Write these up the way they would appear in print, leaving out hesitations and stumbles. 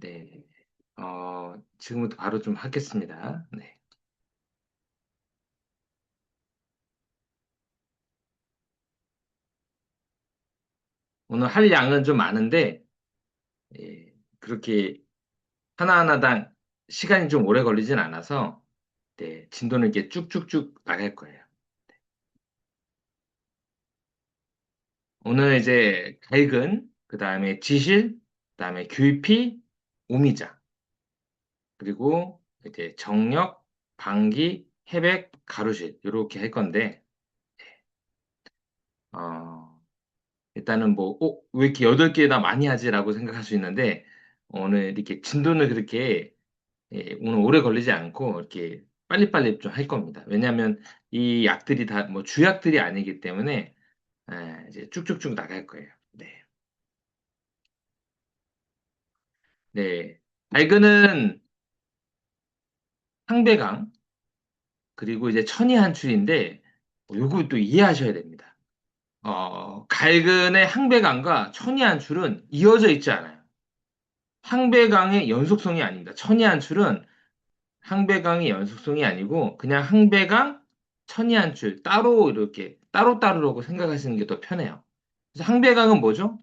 네. 지금부터 바로 좀 하겠습니다. 네. 오늘 할 양은 좀 많은데, 예, 그렇게 하나하나당 시간이 좀 오래 걸리진 않아서, 네, 진도는 이렇게 쭉쭉쭉 나갈 거예요. 오늘 이제 갈근, 그 다음에 지실, 그 다음에 규피, 오미자, 그리고 이제 정력, 방기, 해백, 가로실, 이렇게 할 건데, 어, 일단은 뭐, 왜 이렇게 8개나 많이 하지라고 생각할 수 있는데, 오늘 이렇게 진도는 그렇게 오늘 오래 걸리지 않고 이렇게 빨리빨리 좀 할 겁니다. 왜냐하면 이 약들이 다 뭐 주약들이 아니기 때문에 이제 쭉쭉쭉 나갈 거예요. 네. 네. 발근은 상배강, 그리고 이제 천이한출인데, 요거 또 이해하셔야 됩니다. 갈근의 항배강과 천이한출은 이어져 있지 않아요. 항배강의 연속성이 아닙니다. 천이한출은 항배강의 연속성이 아니고 그냥 항배강, 천이한출 따로 이렇게 따로따로라고 생각하시는 게 더 편해요. 그래서 항배강은 뭐죠?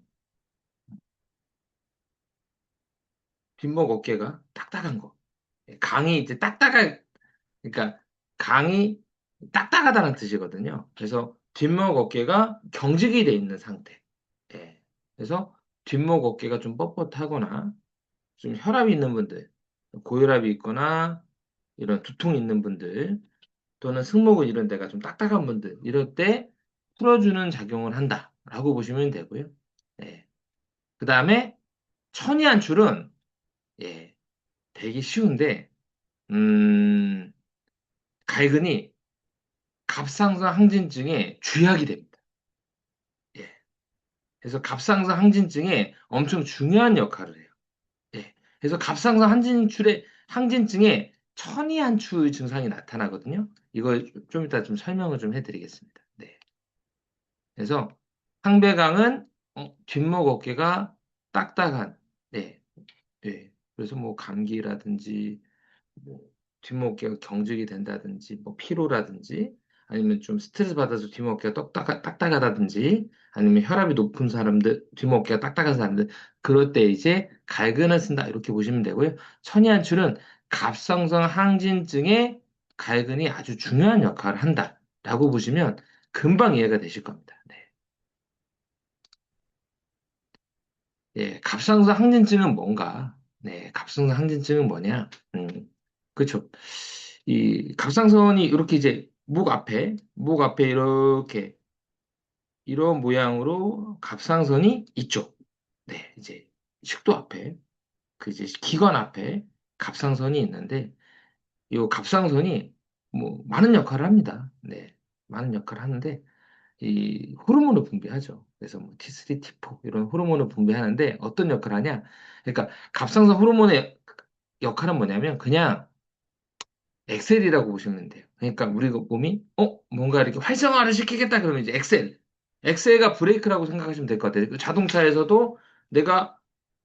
뒷목 어깨가 딱딱한 거. 강이 이제 그러니까 강이 딱딱하다는 뜻이거든요. 그래서 뒷목 어깨가 경직이 돼 있는 상태. 예. 그래서 뒷목 어깨가 좀 뻣뻣하거나 좀 혈압이 있는 분들, 고혈압이 있거나 이런 두통 있는 분들 또는 승모근 이런 데가 좀 딱딱한 분들 이럴 때 풀어주는 작용을 한다라고 보시면 되고요. 예. 그 다음에 천이안출은 예, 되게 쉬운데 음, 갈근이 갑상선 항진증의 주약이 됩니다. 예. 그래서 갑상선 항진증에 엄청 중요한 역할을 해요. 예. 그래서 갑상선 항진증에 천이한출 증상이 나타나거든요. 이걸 좀 이따 좀 설명을 좀 해드리겠습니다. 네. 그래서 상배강은 뒷목 어깨가 딱딱한, 네, 네. 그래서 뭐 감기라든지 뭐 뒷목어깨가 경직이 된다든지 뭐 피로라든지 아니면 좀 스트레스 받아서 뒷목어깨가 딱딱하다든지 아니면 혈압이 높은 사람들 뒷목어깨가 딱딱한 사람들 그럴 때 이제 갈근을 쓴다 이렇게 보시면 되고요. 천이안출은 갑상선 항진증에 갈근이 아주 중요한 역할을 한다라고 보시면 금방 이해가 되실 겁니다. 네. 예, 갑상선 항진증은 뭔가? 네, 갑상선 항진증은 뭐냐? 그렇죠. 이 갑상선이 이렇게 이제 목 앞에 이렇게 이런 모양으로 갑상선이 있죠. 네, 이제 식도 앞에, 그 이제 기관 앞에 갑상선이 있는데 이 갑상선이 뭐 많은 역할을 합니다. 네, 많은 역할을 하는데 이 호르몬을 분비하죠. 그래서 뭐 T3, T4 이런 호르몬을 분비하는데 어떤 역할을 하냐? 그러니까 갑상선 호르몬의 역할은 뭐냐면 그냥 엑셀이라고 보시면 돼요. 그러니까 우리 몸이 뭔가 이렇게 활성화를 시키겠다 그러면 이제 엑셀가 브레이크라고 생각하시면 될 것 같아요. 그 자동차에서도 내가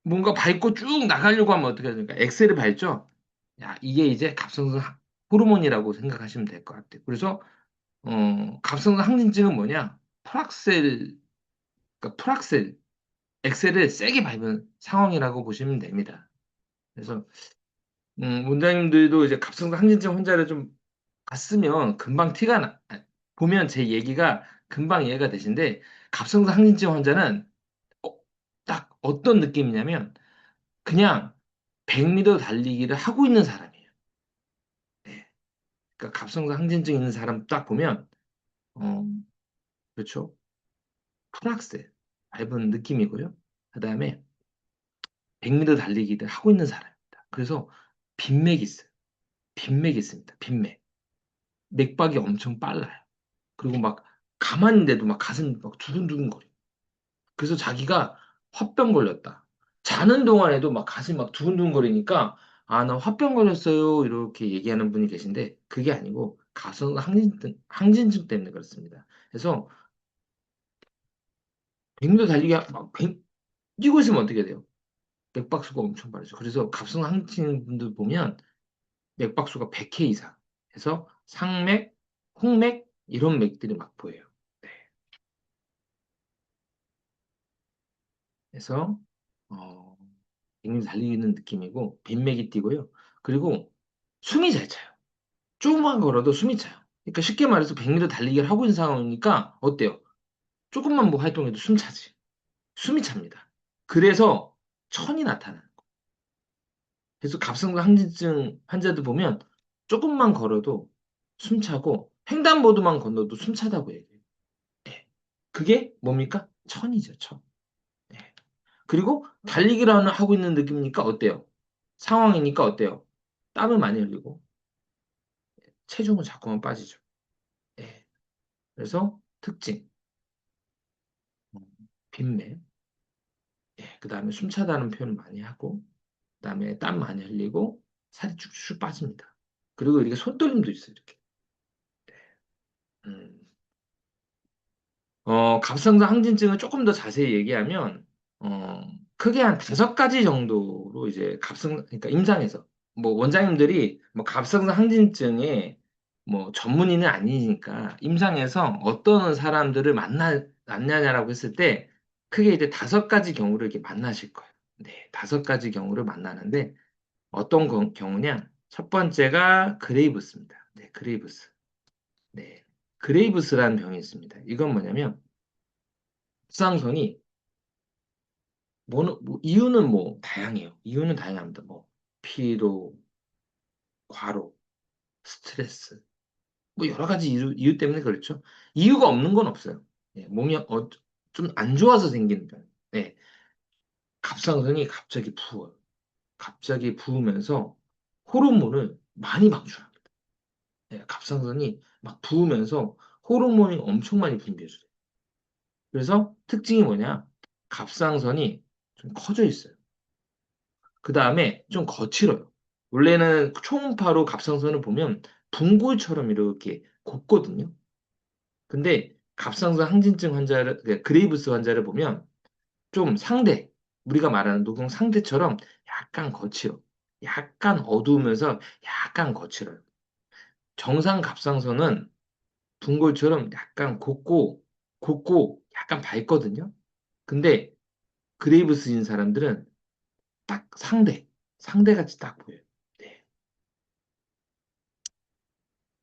뭔가 밟고 쭉 나가려고 하면 어떻게 하니까 엑셀을 밟죠. 야, 이게 이제 갑상선 호르몬이라고 생각하시면 될 것 같아요. 그래서 갑상선 항진증은 뭐냐? 그러니까 프락셀, 엑셀을 세게 밟은 상황이라고 보시면 됩니다. 그래서 원장님들도 이제 갑상선 항진증 환자를 좀 봤으면 금방 보면 제 얘기가 금방 이해가 되신데 갑상선 항진증 환자는 어, 딱 어떤 느낌이냐면 그냥 100m 달리기를 하고 있는 사람이에요. 네. 그러니까 갑상선 항진증 있는 사람 딱 보면 어, 그렇죠. 프락셀 밟은 느낌이고요. 그다음에 100m 달리기를 하고 있는 사람입니다. 그래서 빈맥이 있어요. 빈맥이 있습니다. 빈맥. 맥박이 엄청 빨라요. 그리고 막 가만히 있는데도 막 가슴이 막 두근두근거려. 그래서 자기가 화병 걸렸다. 자는 동안에도 막 가슴이 막 두근두근거리니까 아, 나 화병 걸렸어요. 이렇게 얘기하는 분이 계신데 그게 아니고 가성 항진증 때문에 그렇습니다. 그래서 100m 달리기 뛰고 있으면 어떻게 돼요? 맥박수가 엄청 빠르죠. 그래서 갑상선 항진인 분들 보면 맥박수가 100회 이상 해서 상맥, 홍맥 이런 맥들이 막 보여요. 네. 그래서 어, 굉장히 달리는 느낌이고 빈맥이 뛰고요. 그리고 숨이 잘 차요. 조금만 걸어도 숨이 차요. 그러니까 쉽게 말해서 100m 달리기를 하고 있는 상황이니까 어때요? 조금만 뭐 활동해도 숨 차지. 숨이 찹니다. 그래서 천이 나타나는 거예요. 그래서 갑상선 항진증 환자들 보면 조금만 걸어도 숨 차고 횡단보도만 건너도 숨 차다고 얘기해요. 예. 그게 뭡니까? 천이죠, 천. 예. 그리고 달리기를 하고 있는 느낌이니까 어때요? 상황이니까 어때요? 땀을 많이 흘리고 체중은 자꾸만 빠지죠. 예. 그래서 특징, 빈맥, 예. 그 다음에 숨 차다는 표현을 많이 하고, 그 다음에 땀 많이 흘리고, 살이 쭉쭉 빠집니다. 그리고 이렇게 손떨림도 있어요, 이렇게. 음. 갑상선 항진증을 조금 더 자세히 얘기하면, 어, 크게 한 5가지 정도로 이제 그러니까 임상에서, 뭐 원장님들이 뭐 갑상선 항진증의 뭐 전문의는 아니니까 임상에서 어떤 사람들을 만나냐라고 했을 때 크게 이제 5가지 경우를 이렇게 만나실 거예요. 네, 5가지 경우를 만나는데 어떤 경우냐? 첫 번째가 그레이브스입니다. 네, 그레이브스. 네, 그레이브스라는 병이 있습니다. 이건 뭐냐면 갑상선이 이유는 뭐 다양해요. 이유는 다양합니다. 뭐 피로, 과로, 스트레스, 뭐 여러 가지 이유 때문에 그렇죠. 이유가 없는 건 없어요. 예, 몸이 좀 안 좋아서 생기는 병. 네, 갑상선이 갑자기 부어요. 갑자기 부으면서 호르몬을 많이 방출합니다. 예, 갑상선이 막 부으면서 호르몬이 엄청 많이 분비해줘요. 그래서 특징이 뭐냐? 갑상선이 좀 커져 있어요. 그 다음에 좀 거칠어요. 원래는 초음파로 갑상선을 보면 붕골처럼 이렇게 곱거든요. 근데 갑상선 항진증 환자를, 그러니까 그레이브스 환자를 보면 좀 우리가 말하는 노동 상대처럼 약간 거칠어. 약간 어두우면서 약간 거칠어요. 정상 갑상선은 붕골처럼 약간 곱고 약간 밝거든요. 근데 그레이브스인 사람들은 딱 상대같이 딱 보여요. 네.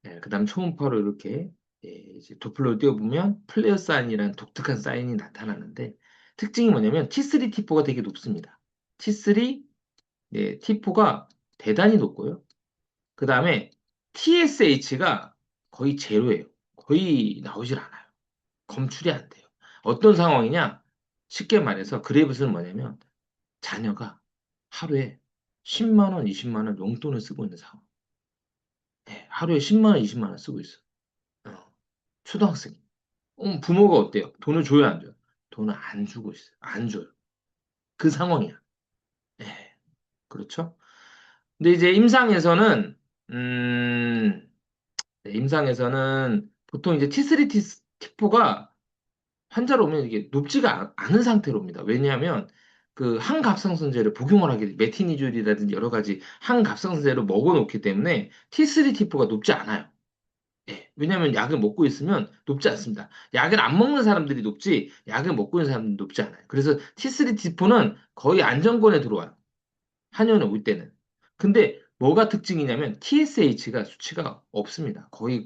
네, 그다음 초음파로 이렇게 예, 이제 도플러를 띄워보면 플레어 사인이라는 독특한 사인이 나타나는데 특징이 뭐냐면 T3, T4가 되게 높습니다. T3, 네, T4가 대단히 높고요. 그 다음에 TSH가 거의 제로예요. 거의 나오질 않아요. 검출이 안 돼요. 어떤 상황이냐? 쉽게 말해서 그레이브스는 뭐냐면 자녀가 하루에 10만 원, 20만 원 용돈을 쓰고 있는 상황. 네, 하루에 10만 원, 20만 원 쓰고 있어. 초등학생. 부모가 어때요? 돈을 줘야 안 줘요? 돈을 안 주고 있어요. 안 줘요. 그 상황이야. 예, 그렇죠? 근데 이제 네, 임상에서는 보통 이제 T3, T4가 환자로 오면 이게 높지가 않은 상태로 옵니다. 왜냐하면 그 항갑상선제를 복용을 하게 돼. 메티니졸이라든지 여러 가지 항갑상선제를 먹어놓기 때문에 T3, T4가 높지 않아요. 예, 왜냐하면 약을 먹고 있으면 높지 않습니다. 약을 안 먹는 사람들이 높지, 약을 먹고 있는 사람들은 높지 않아요. 그래서 T3, T4는 거의 안정권에 들어와요. 한의원에 올 때는. 근데 뭐가 특징이냐면 TSH가 수치가 없습니다. 거의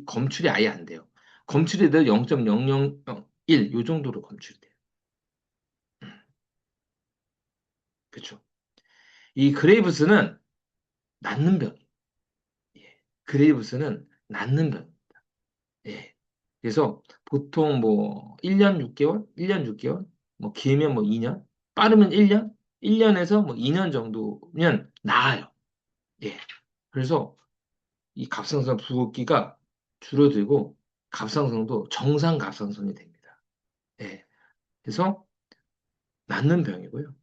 검출이 아예 안 돼요. 검출이 돼도 0.0001, 요 정도로 검출이 돼요. 그렇죠. 이 그레이브스는 낫는 병이에요. 예. 그레이브스는 낫는 병. 예. 그래서 보통 뭐 1년 6개월, 1년 6개월, 뭐 길면 뭐 2년, 빠르면 1년, 1년에서 뭐 2년 정도면 나아요. 예. 그래서 이 갑상선 붓기가 줄어들고 갑상선도 정상 갑상선이 됩니다. 예. 그래서 낫는 병이고요.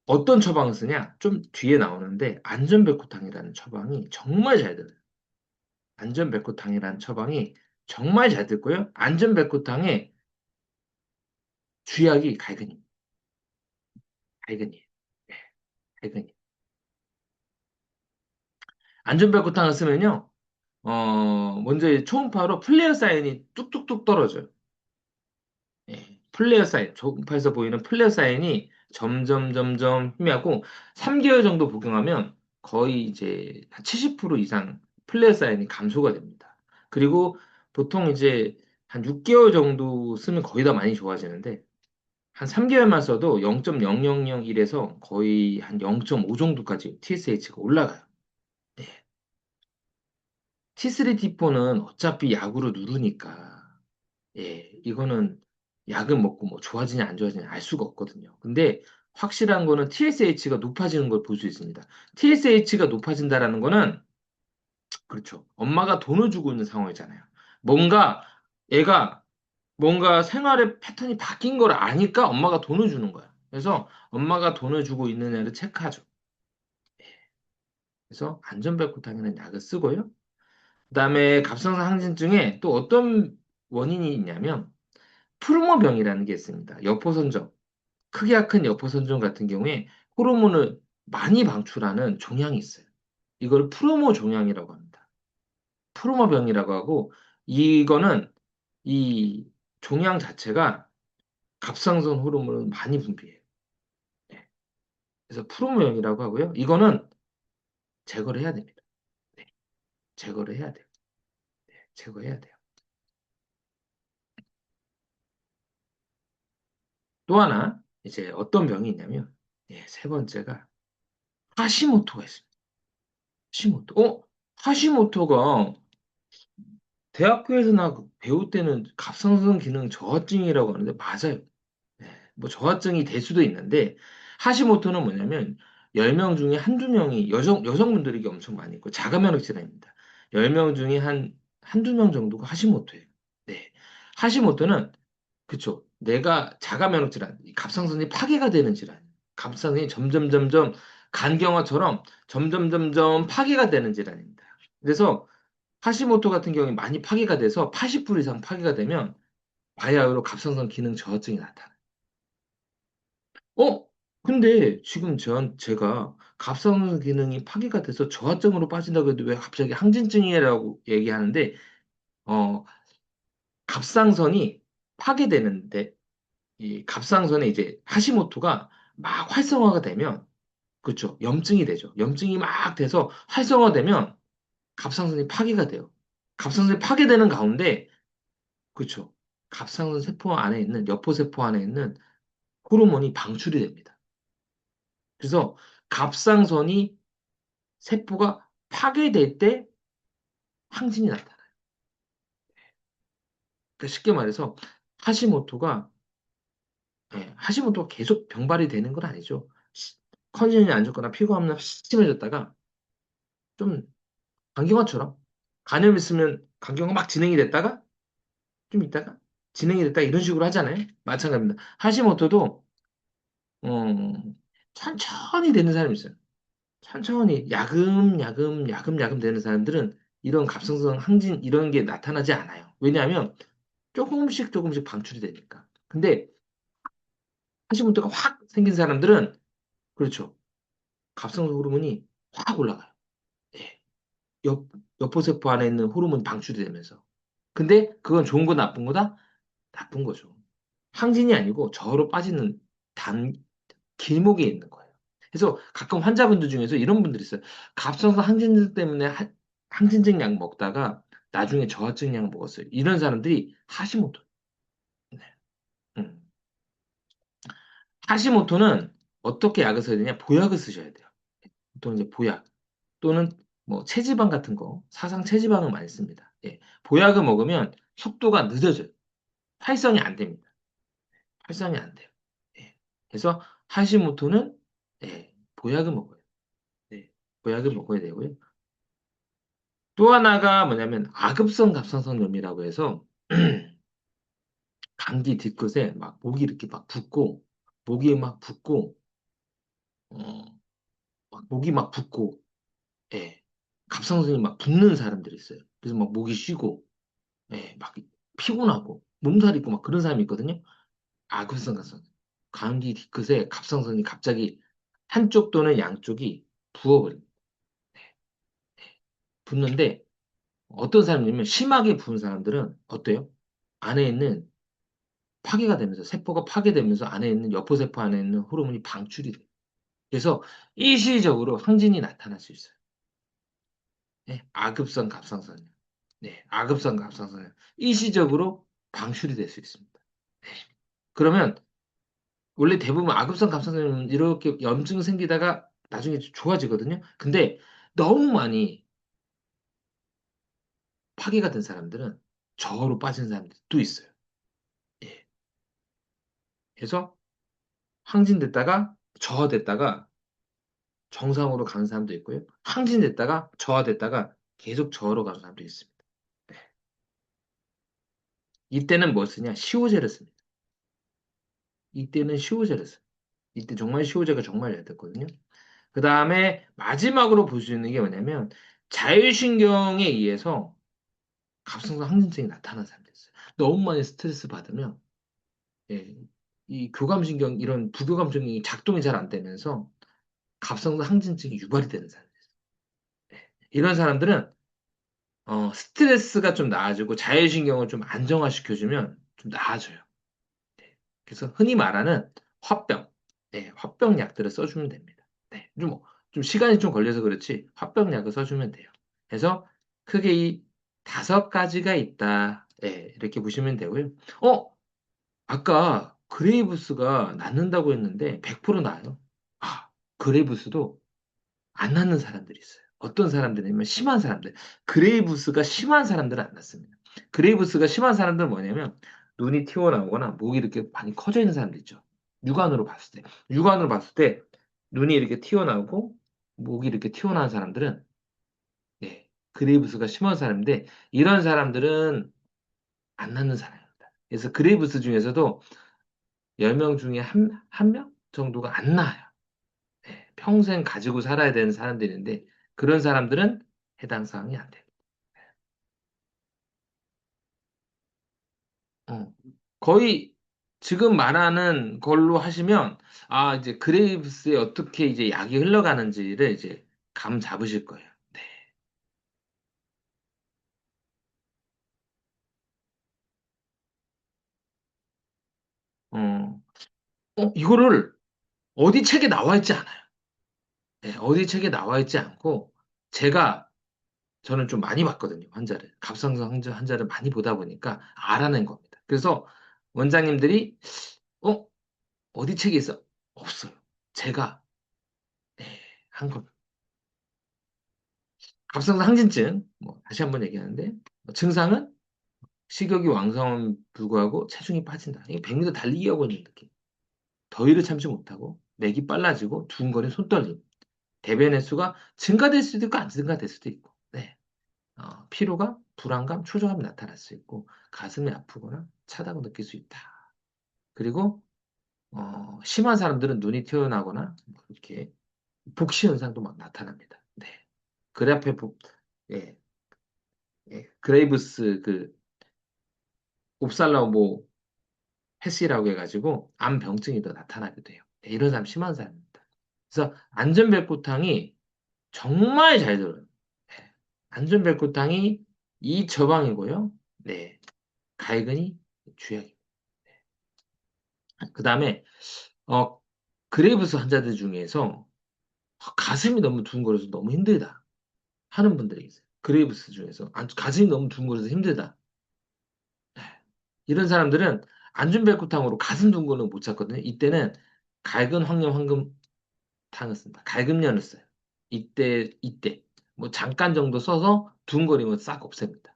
어떤 처방을 쓰냐? 좀 뒤에 나오는데 안전백호탕이라는 처방이 정말 잘 들어요. 안전백호탕이라는 처방이 정말 잘 듣고요. 안전백호탕의 쥐약이 갈근입니다. 갈근이에요. 예. 퇴근이. 안전벨크탕을 쓰면요, 먼저 이 초음파로 플레어 사인이 뚝뚝뚝 떨어져요. 예, 플레어 사인, 초음파에서 보이는 플레어 사인이 점점 점점 희미하고 3개월 정도 복용하면 거의 이제 한 70% 이상 플레어 사인이 감소가 됩니다. 그리고 보통 이제 한 6개월 정도 쓰면 거의 다 많이 좋아지는데 한 3개월만 써도 0.0001에서 거의 한 0.5 정도까지 TSH가 올라가요. 네. T3, T4는 어차피 약으로 누르니까 예, 이거는 약을 먹고 뭐 좋아지냐 안 좋아지냐 알 수가 없거든요. 근데 확실한 거는 TSH가 높아지는 걸 볼 수 있습니다. TSH가 높아진다라는 거는 그렇죠. 엄마가 돈을 주고 있는 상황이잖아요. 뭔가 애가 뭔가 생활의 패턴이 바뀐 걸 아니까 엄마가 돈을 주는 거야. 그래서 엄마가 돈을 주고 있는 애를 체크하죠. 그래서 안전벨코탕이라는 약을 쓰고요. 그다음에 갑상선 항진증에 또 어떤 원인이 있냐면 프루모병이라는 게 있습니다. 여포선정. 크기가 큰 여포선정 같은 경우에 호르몬을 많이 방출하는 종양이 있어요. 이걸 프로모 종양이라고 합니다. 프로모병이라고 하고 이거는 이 종양 자체가 갑상선 호르몬을 많이 분비해요. 네. 그래서 프로모형이라고 하고요. 이거는 제거를 해야 됩니다. 네. 제거를 해야 돼요. 네. 제거해야 돼요. 또 하나 이제 어떤 병이 있냐면 예, 세 번째가 하시모토가 있습니다. 하시모토. 하시모토가 대학교에서 나 배울 때는 갑상선 기능 저하증이라고 하는데 맞아요. 네, 뭐 저하증이 될 수도 있는데 하시모토는 뭐냐면 10명 중에 한두 명이 여성분들이 이게 엄청 많이 있고 자가면역 질환입니다. 10명 중에 한두 명 정도가 하시모토예요. 네. 하시모토는 그쵸. 내가 자가면역 질환, 이 갑상선이 파괴가 되는 질환. 갑상선이 점점 점점 간경화처럼 점점 점점 파괴가 되는 질환입니다. 그래서 하시모토 같은 경우에 많이 파괴가 돼서 80% 이상 파괴가 되면 바이아우로 갑상선 기능 저하증이 나타나요. 어? 근데 지금 제가 갑상선 기능이 파괴가 돼서 저하증으로 빠진다고 해도 왜 갑자기 항진증이라고 얘기하는데, 어, 갑상선이 파괴되는데, 이 갑상선에 이제 하시모토가 막 활성화가 되면, 그렇죠. 염증이 되죠. 염증이 막 돼서 활성화되면 갑상선이 파괴가 돼요. 갑상선이 파괴되는 가운데, 그렇죠. 갑상선 세포 안에 있는, 여포세포 안에 있는 호르몬이 방출이 됩니다. 그래서 갑상선이 세포가 파괴될 때 항진이 나타나요. 그러니까 쉽게 말해서 하시모토가 하시모토가 계속 병발이 되는 건 아니죠. 컨디션이 안 좋거나 피가 없나 심해졌다가 좀 간경화처럼 간염 있으면 간경화 막 진행이 됐다가 좀 있다가 진행이 됐다 이런 식으로 하잖아요. 마찬가지입니다. 하시모토도 천천히 되는 사람이 있어요. 천천히 야금 야금 되는 사람들은 이런 갑상선 항진 이런 게 나타나지 않아요. 왜냐하면 조금씩 조금씩 방출이 되니까. 근데 하시문제가 확 생긴 사람들은 그렇죠. 갑상선 호르몬이 확 올라가요. 예. 여, 여포세포 안에 있는 호르몬이 방출이 되면서. 근데 그건 좋은 거 나쁜 거다? 나쁜 거죠. 항진이 아니고 저로 빠지는 단 길목에 있는 거예요. 그래서 가끔 환자분들 중에서 이런 분들이 있어요. 갑상선 항진증 때문에 항진증 약 먹다가 나중에 저하증 약 먹었어요. 이런 사람들이 하시모토. 네. 음. 하시모토는 어떻게 약을 써야 되냐? 보약을 쓰셔야 돼요. 보통 이제 보약 또는 뭐 체지방 같은 거, 사상 체지방을 많이 씁니다. 예. 보약을 먹으면 속도가 늦어져요. 활성이 안 됩니다. 활성이 안 돼요. 예. 그래서 하시모토는 보약을 먹어요. 네. 보약을 먹어야 되고요. 또 하나가 뭐냐면 아급성 갑상선염이라고 해서 감기 뒤끝에 막 목이 이렇게 막 붓고 목이 막 붓고 어, 막 목이 막 붓고 예. 갑상선이 막 붓는 사람들이 있어요. 그래서 막 목이 쉬고 막 피곤하고 몸살이 있고 막 그런 사람이 있거든요. 아급성 갑상선 감기 뒤끝에 갑상선이 갑자기 한쪽 또는 양쪽이 부어버립니다. 붓는데 어떤 사람이냐면 심하게 부은 사람들은 어때요? 안에 있는 파괴가 되면서 세포가 파괴되면서 안에 있는 여포세포 안에 있는 호르몬이 방출이 돼요. 그래서 일시적으로 항진이 나타날 수 있어요. 네, 아급성 갑상선이요. 네, 아급성 갑상선이요. 일시적으로 방출이 될 수 있습니다. 네. 그러면 원래 대부분 아급성 갑상선은 이렇게 염증 생기다가 나중에 좋아지거든요. 근데 너무 많이 파괴가 된 사람들은 저하로 빠진 사람들도 있어요. 예. 그래서 항진됐다가 저하됐다가 정상으로 가는 사람도 있고요. 항진됐다가 저하됐다가 계속 저하로 가는 사람도 있습니다. 네. 이때는 뭐 쓰냐? 시오제를 씁니다. 이때는 시오제를 써요. 이때 정말 시오제가 정말 잘 됐거든요. 그 다음에 마지막으로 볼 수 있는 게 뭐냐면 자율신경에 의해서 갑상선 항진증이 나타나는 사람들이 있어요. 너무 많이 스트레스 받으면 예, 이 교감신경 이런 부교감신경이 작동이 잘 안 되면서 갑상선 항진증이 유발이 되는 사람들 있어요. 예. 이런 사람들은 스트레스가 좀 나아지고 자율신경을 좀 안정화시켜주면 좀 나아져요. 네. 그래서 흔히 말하는 화병, 네, 화병 약들을 써주면 됩니다. 네, 좀 시간이 좀 걸려서 그렇지 화병 약을 써주면 돼요. 그래서 크게 이 다섯 가지가 있다. 네, 이렇게 보시면 되고요. 아까 그레이브스가 낫는다고 했는데 100% 나아요. 아, 그레이브스도 안 낫는 사람들이 있어요. 어떤 사람들이냐면 심한 사람들. 그레이브스가 심한 사람들은 안 낫습니다. 그레이브스가 심한 사람들은 뭐냐면 눈이 튀어나오거나 목이 이렇게 많이 커져 있는 사람들 있죠. 육안으로 봤을 때. 육안으로 봤을 때 눈이 이렇게 튀어나오고 목이 이렇게 튀어나온 사람들은 예, 그레이브스가 심한 사람인데 이런 사람들은 안 낫는 사람입니다. 그래서 그레이브스 중에서도 10명 중에 한 명 정도가 안 나아요. 예, 평생 가지고 살아야 되는 사람들인데 그런 사람들은 해당 사항이 안 돼요. 어. 거의 지금 말하는 걸로 하시면 이제 그레이브스에 어떻게 이제 약이 흘러가는지를 이제 감 잡으실 거예요. 네. 어, 이거를 어디 책에 나와 있지 않아요. 네, 어디 책에 나와 있지 않고 저는 좀 많이 봤거든요, 환자를. 갑상선 환자를 많이 보다 보니까 알아낸 겁니다. 그래서 원장님들이 어, 어디 책에 있어? 없어요. 제가 네, 한 겁니다. 갑상선 항진증, 뭐 다시 한번 얘기하는데 증상은 식욕이 왕성함 불구하고 체중이 빠진다. 이게 100m 달리기 하고 있는 느낌. 더위를 참지 못하고 맥이 빨라지고 두근거리는 손떨림. 대변 횟수가 증가될 수도 있고 안 증가될 수도 있고. 네. 피로감, 불안감, 초조함이 나타날 수 있고 가슴이 아프거나 차다고 느낄 수 있다. 그리고 심한 사람들은 눈이 튀어나거나 뭐 이렇게 복시 현상도 막 나타납니다. 네. 그래프에 예, 예, 그레이브스 그 옵살라모 패시라고 해가지고 암병증이 더 나타나게 돼요. 네, 이런 사람 심한 사람입니다. 그래서 안전벨코탕이 정말 잘 들어요. 네. 안전벨코탕이 이 처방이고요. 네, 가해근이 주약입니다. 그 다음에 어, 그레이브스 환자들 중에서 가슴이 너무 두근거려서 너무 힘들다 하는 분들이 있어요. 그레이브스 중에서 가슴이 너무 두근거려서 힘들다. 이런 사람들은 안준벨코탕으로 가슴 둥근을 못 찾거든요. 이때는 갈근 황염 황금탕을 씁니다. 갈금련을 써요. 이때 뭐 잠깐 정도 써서 둥근거리면 싹 없앱니다.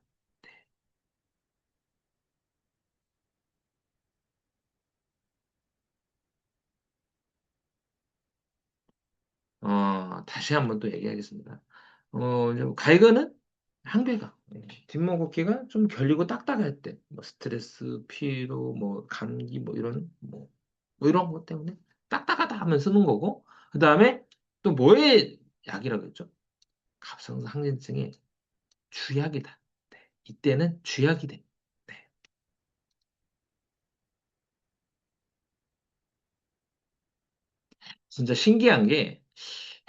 다시 한번 또 얘기하겠습니다. 갈근은 한계가 뒷목 어깨가 좀 결리고 딱딱할 때, 뭐 스트레스, 피로, 뭐 감기, 뭐 이런 것 때문에 딱딱하다 하면 쓰는 거고, 그 다음에 또 뭐의 약이라고 했죠? 갑상선 항진증의 주약이다. 네. 이때는 주약이 돼. 네. 진짜 신기한 게,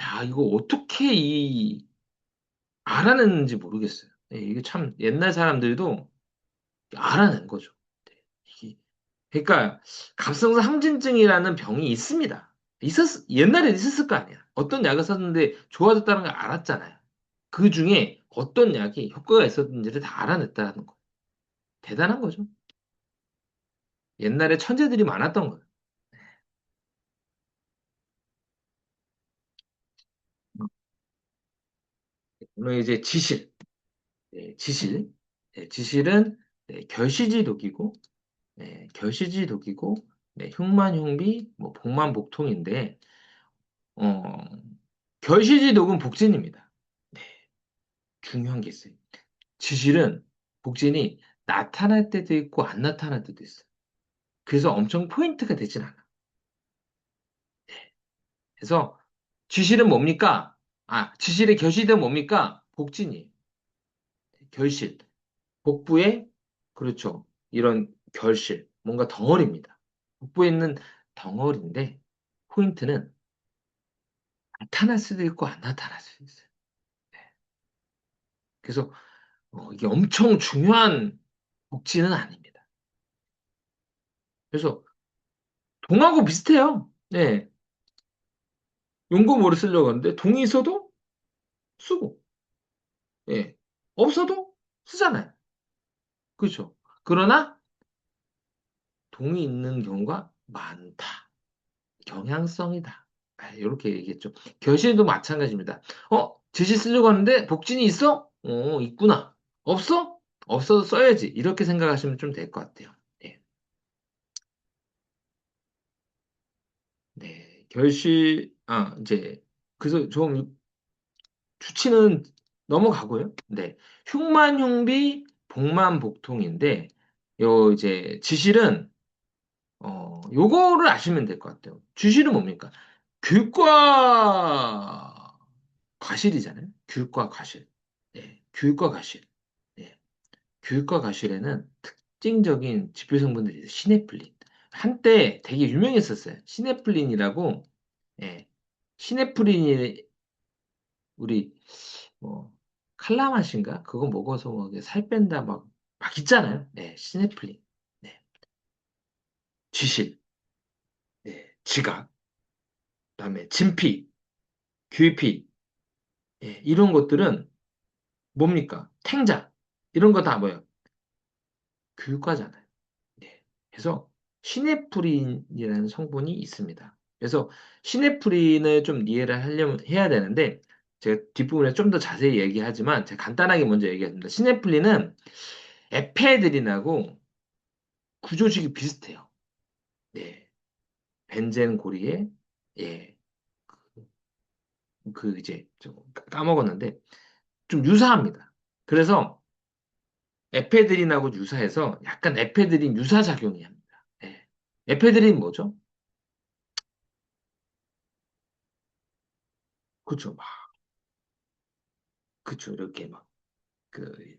야, 이거 어떻게 알아냈는지 모르겠어요. 예, 이게 참 옛날 사람들도 알아낸 거죠. 네, 이게 그러니까 갑상선 항진증이라는 병이 있습니다. 옛날에 있었을 거 아니야. 어떤 약을 썼는데 좋아졌다는 걸 알았잖아요. 그 중에 어떤 약이 효과가 있었는지를 다 알아냈다는 거. 대단한 거죠. 옛날에 천재들이 많았던 거예요. 물론 이제 지실, 네, 지실, 네, 지실은 네, 결시지독이고, 네, 결시지독이고, 네, 흉만흉비, 뭐 복만복통인데, 어, 결시지독은 복진입니다. 네, 중요한 게 있어요. 지실은 복진이 나타날 때도 있고 안 나타날 때도 있어요. 그래서 엄청 포인트가 되진 않아. 그래서 지실은 뭡니까? 아, 지실의 결실은 뭡니까? 복진이에요. 결실. 복부에, 그렇죠. 이런 결실. 뭔가 덩어리입니다. 복부에 있는 덩어리인데, 포인트는 나타날 수도 있고 안 나타날 수도 있어요. 그래서 이게 엄청 중요한 복지는 아닙니다. 그래서 동하고 비슷해요. 네. 용고모를 쓰려고 하는데, 동이 있어도 쓰고, 예. 없어도 쓰잖아요. 그렇죠. 그러나 동이 있는 경우가 많다. 경향성이다. 이렇게 얘기했죠. 결실도 마찬가지입니다. 지시 쓰려고 하는데 복진이 있어? 있구나. 없어? 없어도 써야지. 이렇게 생각하시면 좀 될 것 같아요. 네. 네. 이제, 그래서 좀 주치는 넘어가고요. 네. 흉만흉비, 복만복통인데, 이제 지실은 요거를 아시면 될 것 같아요. 주실은 뭡니까? 귤과 과실이잖아요. 귤과 과실. 네, 귤과 과실. 네, 귤과 과실에는 특징적인 지표 성분들이 있어요. 시네플린. 한때 되게 유명했었어요. 시네플린이라고, 예, 시네플린이 우리 뭐 칼라맛인가? 그거 먹어서 살 뺀다 막 있잖아요. 네, 시네플린. 네, 쥐실, 네, 지각, 그다음에 진피, 귀피, 예, 이런 것들은 뭡니까? 탱자 이런 거 다 뭐예요? 교육과잖아요. 네. 그래서 시네프린이라는 성분이 있습니다. 그래서 시네프린을 좀 이해를 하려면 해야 되는데 제가 뒷부분에 좀 더 자세히 얘기하지만 제가 간단하게 먼저 얘기하겠습니다. 시네프린은 에페드린하고 구조식이 비슷해요. 네. 벤젠 고리에 예. 이제 좀 까먹었는데 좀 유사합니다. 그래서 에페드린하고 유사해서 약간 에페드린 유사 작용이 합니다. 예. 에페드린 뭐죠? 그쵸, 막, 그쵸, 이렇게 막,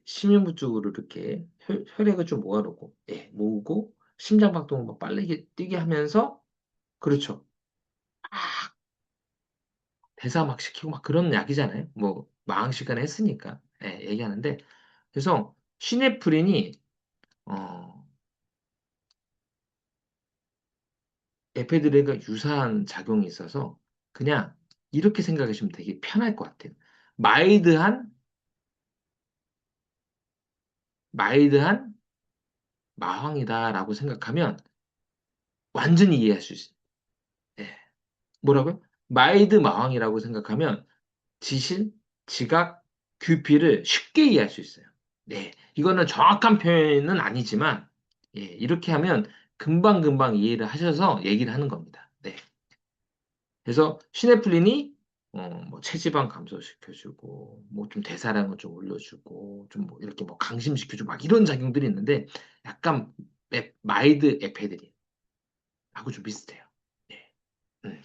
심혈구 쪽으로 이렇게 혈액을 좀 모아놓고, 예, 모으고, 심장박동을 막 빠르게 뛰게 하면서, 그렇죠. 막, 대사 막 시키고 막 그런 약이잖아요. 뭐, 마항시간에 했으니까, 예, 얘기하는데, 그래서, 시네프린이, 어, 에페드린과 유사한 작용이 있어서, 그냥, 이렇게 생각하시면 되게 편할 것 같아요. 마이드한, 마이드한 마황이다라고 생각하면 완전히 이해할 수 있어요. 예. 뭐라고요? 마이드 마왕이라고 생각하면 지실, 지각, 규피를 쉽게 이해할 수 있어요. 네. 이거는 정확한 표현은 아니지만, 예, 이렇게 하면 금방금방 이해를 하셔서 얘기를 하는 겁니다. 네. 그래서 시네플린이 뭐 체지방 감소시켜주고, 뭐 좀 대사량을 좀 올려주고, 좀 뭐 이렇게 뭐 강심시켜주고, 막 이런 작용들이 있는데, 약간 마이드 에페드린하고 좀 비슷해요. 네. 음.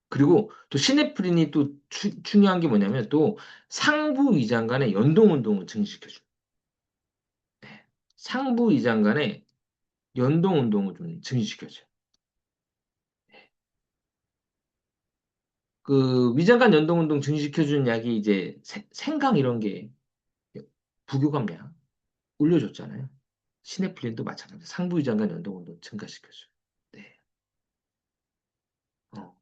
그리고 또 시네프린이 또 중요한 게 뭐냐면 또 상부 위장 간의 연동 운동을 증식시켜줘요. 네. 상부 위장 간의 연동 운동을 좀 증식시켜줘요. 그 위장관 연동운동 증식시켜주는 약이 이제 생강 이런 게 부교감량 올려줬잖아요. 시네플린도 마찬가지. 상부위장관 연동운동 증가시켜줘요. 네. 어.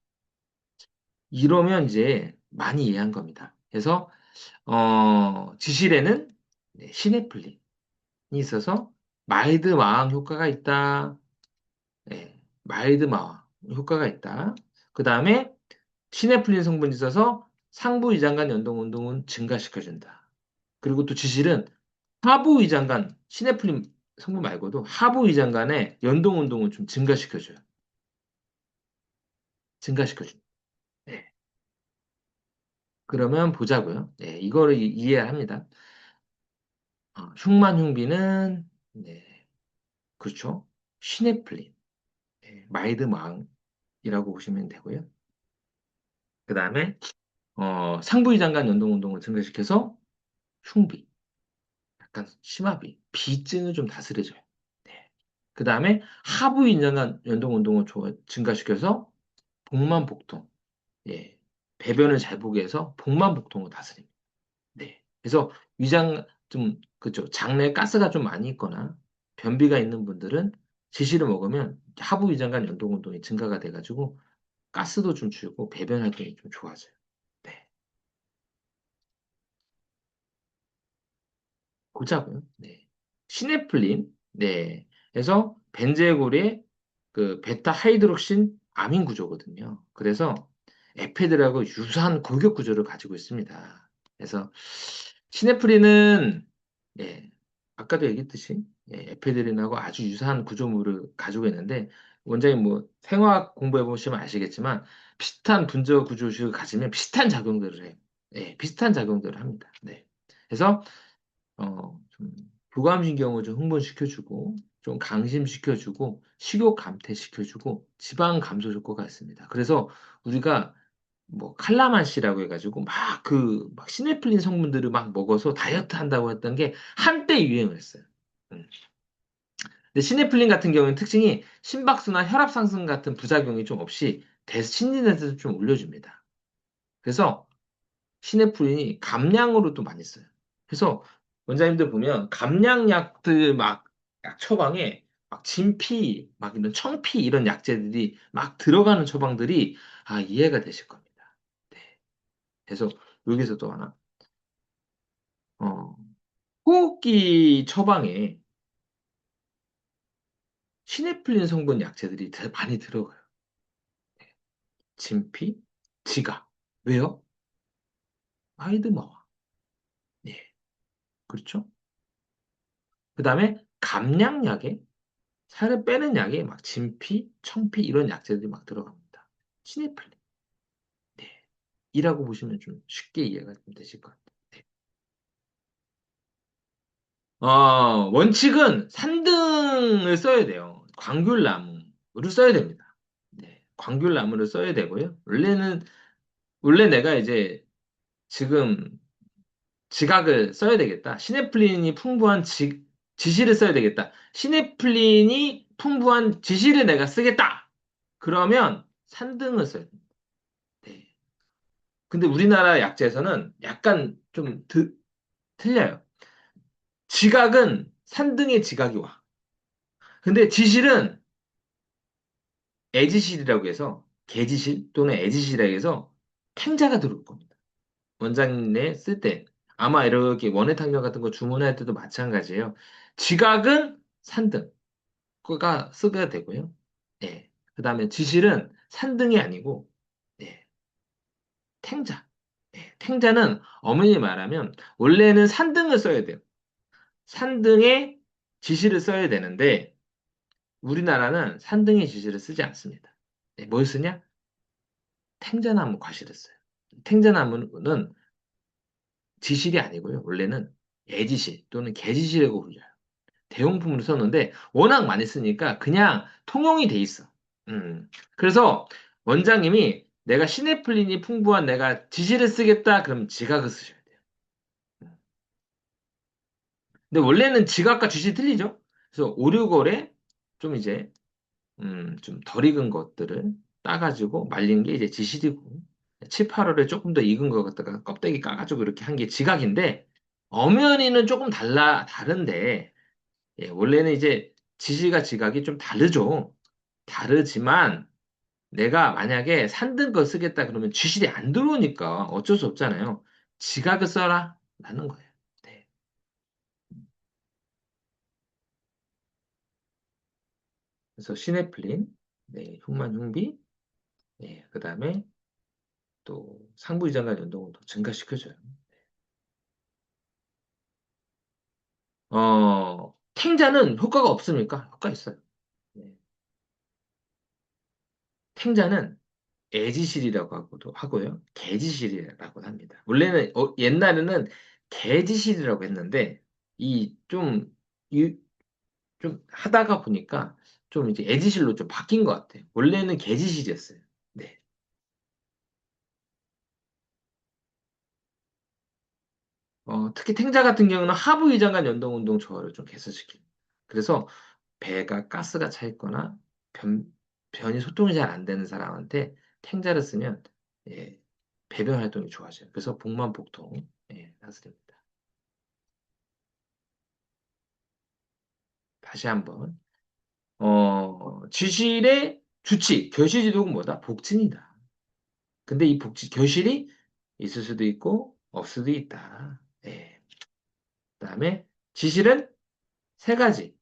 이러면 이제 많이 이해한 겁니다. 그래서 지실에는 네, 시네플린이 있어서 마일드 마왕 효과가 있다. 네, 마일드 마왕 효과가 있다. 그 다음에 시네플린 성분이 있어서 상부위장관 연동운동은 증가시켜준다. 그리고 또 지실은 하부위장관 시네플린 성분 말고도 하부위장관의 연동운동을 좀 증가시켜줘요. 증가시켜줍니다. 네. 그러면 보자고요. 네, 이거를 이해해야 합니다. 흉만흉비는 네, 그렇죠. 시네플린, 네, 마이드망이라고 보시면 되고요. 그 다음에 상부위장관 연동운동을 증가시켜서 흉비, 약간 심화비, 비증을 좀 다스려줘요. 네. 그 다음에 하부위장관 연동운동을 증가시켜서 복만복통, 예, 배변을 잘 보게 해서 복만복통을 다스립니다. 네. 그래서 위장 좀 그죠. 장내에 가스가 좀 많이 있거나 변비가 있는 분들은 지시를 먹으면 하부 위장관 연동 운동이 증가가 돼가지고 가스도 좀 줄고 배변 활동이 좀 좋아져요. 네. 보자고요. 네. 시네플린. 네. 그래서 벤제골의 그 베타 하이드록신 아민 구조거든요. 그래서 에페드라고 유사한 골격 구조를 가지고 있습니다. 그래서 시네프린은 예, 아까도 얘기했듯이 에페드린하고 아주 유사한 구조물을 가지고 있는데 원장님 뭐 생화학 공부해 보시면 아시겠지만 비슷한 분자 구조식을 가지면 비슷한 작용들을 해요. 예, 비슷한 작용들을 합니다. 네. 그래서 좀 교감신경을 좀 흥분시켜주고, 좀 강심시켜주고, 식욕 감퇴시켜주고, 지방 감소 효과가 있습니다. 그래서 우리가 뭐 칼라만시라고 해가지고 막 시네플린 성분들을 막 먹어서 다이어트 한다고 했던 게 한때 유행을 했어요. 음. 근데 시네플린 같은 경우는 특징이 심박수나 혈압 상승 같은 부작용이 좀 없이 신진대사를 좀 올려줍니다. 그래서 시네프린이 감량으로도 많이 써요. 그래서 원장님들 보면 감량약들 막 약 처방에 막 진피, 막 이런 청피 이런 약재들이 막 들어가는 처방들이 이해가 되실 겁니다. 네. 그래서 여기서 또 하나 어, 호흡기 처방에 시네플린 성분 약재들이 많이 들어가요. 진피, 지각. 왜요? 아이드마와. 예, 그렇죠? 그 다음에 감량약에 살을 빼는 약에 막 진피, 청피 이런 약재들이 막 들어갑니다. 시네플린. 네. 이라고 보시면 좀 쉽게 이해가 좀 되실 것 같아요. 네. 원칙은 산등을 써야 돼요. 광귤나무를 써야 됩니다. 네. 광귤나무를 써야 되고요. 원래 내가 이제 지금 지각을 써야 되겠다. 시네플린이 풍부한 지시를 써야 되겠다. 시네플린이 풍부한 지시를 내가 쓰겠다. 그러면 산등을 써야 됩니다. 네. 근데 우리나라 약재에서는 약간 좀 틀려요. 지각은 산등의 지각이 와. 근데 지실은 애지실이라고 해서 개지실 또는 애지실이라고 해서 탱자가 들어올 겁니다. 원장님네 쓸 때. 아마 이렇게 원예탕면 같은 거 주문할 때도 마찬가지예요. 지각은 산등. 그가 쓰게 되고요. 예. 그 다음에 지실은 산등이 아니고, 예. 탱자. 예. 탱자는 어머니 말하면 원래는 산등을 써야 돼요. 산등의 지시를 써야 되는데 우리나라는 산등의 지시를 쓰지 않습니다. 네, 뭘 쓰냐? 탱자나무 과실을 써요. 탱자나무는 지실이 아니고요. 원래는 애지실 또는 개지실이라고 불려요. 대용품으로 썼는데 워낙 많이 쓰니까 그냥 통용이 돼 있어. 그래서 원장님이 내가 시네플린이 풍부한 내가 지시를 쓰겠다 그럼 지각을 쓰셔야 돼요. 음. 근데 원래는 지각과 지시 틀리죠? 그래서 오류골에 좀 이제 좀 덜 익은 것들을 따가지고 말린 게 이제 지실이고, 치파로를 조금 더 익은 거 갖다가 껍데기 까가지고 이렇게 한 게 지각인데, 엄연히는 조금 다른데, 예, 원래는 이제 지시가 지각이 좀 다르죠. 다르지만, 내가 만약에 산든 거 쓰겠다 그러면 지실이 안 들어오니까 어쩔 수 없잖아요. 지각을 써라. 라는 거예요. 네. 그래서 시네플린, 네, 흉만 흉비, 네, 그 다음에 또 상부이장간 연동을 더 증가시켜줘요. 탱자는 효과가 없습니까? 효과 있어요. 네. 탱자는 애지실이라고 하고도 하고요. 개지실이라고 합니다. 원래는 옛날에는 개지실이라고 했는데 이 좀 좀 하다가 보니까 좀 이제 애지실로 좀 바뀐 것 같아요. 원래는 개지실이었어요. 네. 특히 탱자 같은 경우는 하부 위장관 연동 운동 조화를 좀 개선시킵니다. 그래서 배가 가스가 차 있거나 변이 소통이 잘 안 되는 사람한테 탱자를 쓰면 예, 배변 활동이 좋아져요. 그래서 복만복통 예, 나스립니다. 다시 한번 지실의 주치 교시지독은 뭐다? 복진이다. 근데 이 교실이 있을 수도 있고 없을 수도 있다. 예. 그다음에 지실은 세 가지.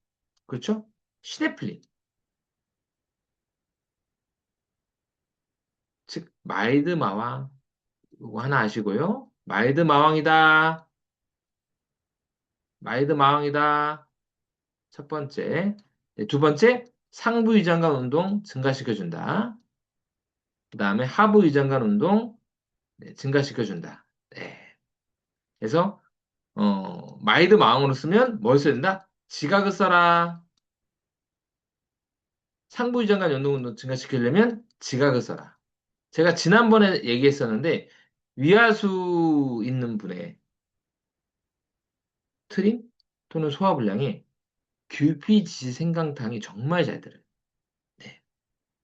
그렇죠? 시네플린, 즉 마일드 마왕. 이거 하나 아시고요. 마일드 마왕이다. 마일드 마왕이다. 첫 번째. 네, 두 번째, 상부 위장관 운동 증가시켜준다. 그다음에 하부 위장관 운동 네, 증가시켜준다. 네. 그래서 마일드 마왕으로 쓰면 뭘 써야 된다? 지각을 써라. 상부 위장관 운동 증가시키려면 지각을 써라. 제가 지난번에 얘기했었는데 위하수 있는 분의 트림 또는 소화불량이 규피지시 생강탕이 정말 잘 들어요. 네.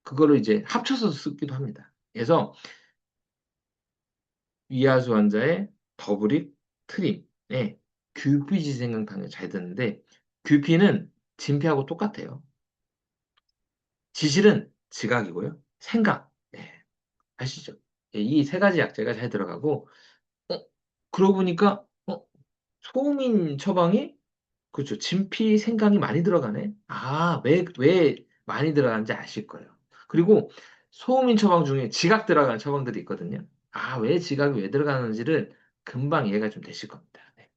그거를 이제 합쳐서 쓰기도 합니다. 그래서 위하수 환자의 더블릭 트림에 규피지시 생강탕이 잘 드는데 규피는 진피하고 똑같아요. 지실은 지각이고요. 생강. 네. 아시죠? 이 세 가지 약재가 잘 들어가고 어, 그러고 보니까 소민 처방이 그렇죠. 진피 생강이 많이 들어가네. 아, 왜 많이 들어가는지 아실 거예요. 그리고 소음인 처방 중에 지각 들어가는 처방들이 있거든요. 아, 왜 지각이 왜 들어가는지를 금방 이해가 좀 되실 겁니다. 네.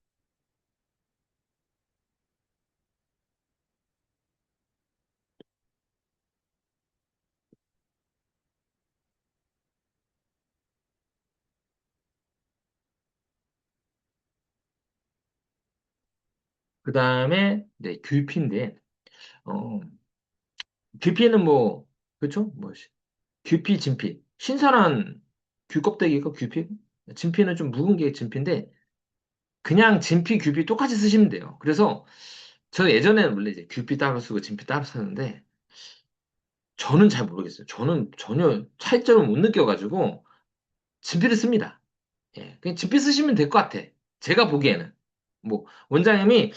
그 다음에 네, 규피인데, 어, 규피는 뭐, 그렇죠? 뭐, 규피, 진피. 신선한 규 껍데기가 규피? 진피는 좀 묵은 게 진피인데, 그냥 진피, 규피 똑같이 쓰시면 돼요. 그래서 저 예전에는 원래 이제 규피 따로 쓰고 진피 따로 썼는데 저는 잘 모르겠어요. 저는 전혀 차이점을 못 느껴가지고 진피를 씁니다. 예, 그냥 진피 쓰시면 될 것 같아. 제가 보기에는 뭐 원장님이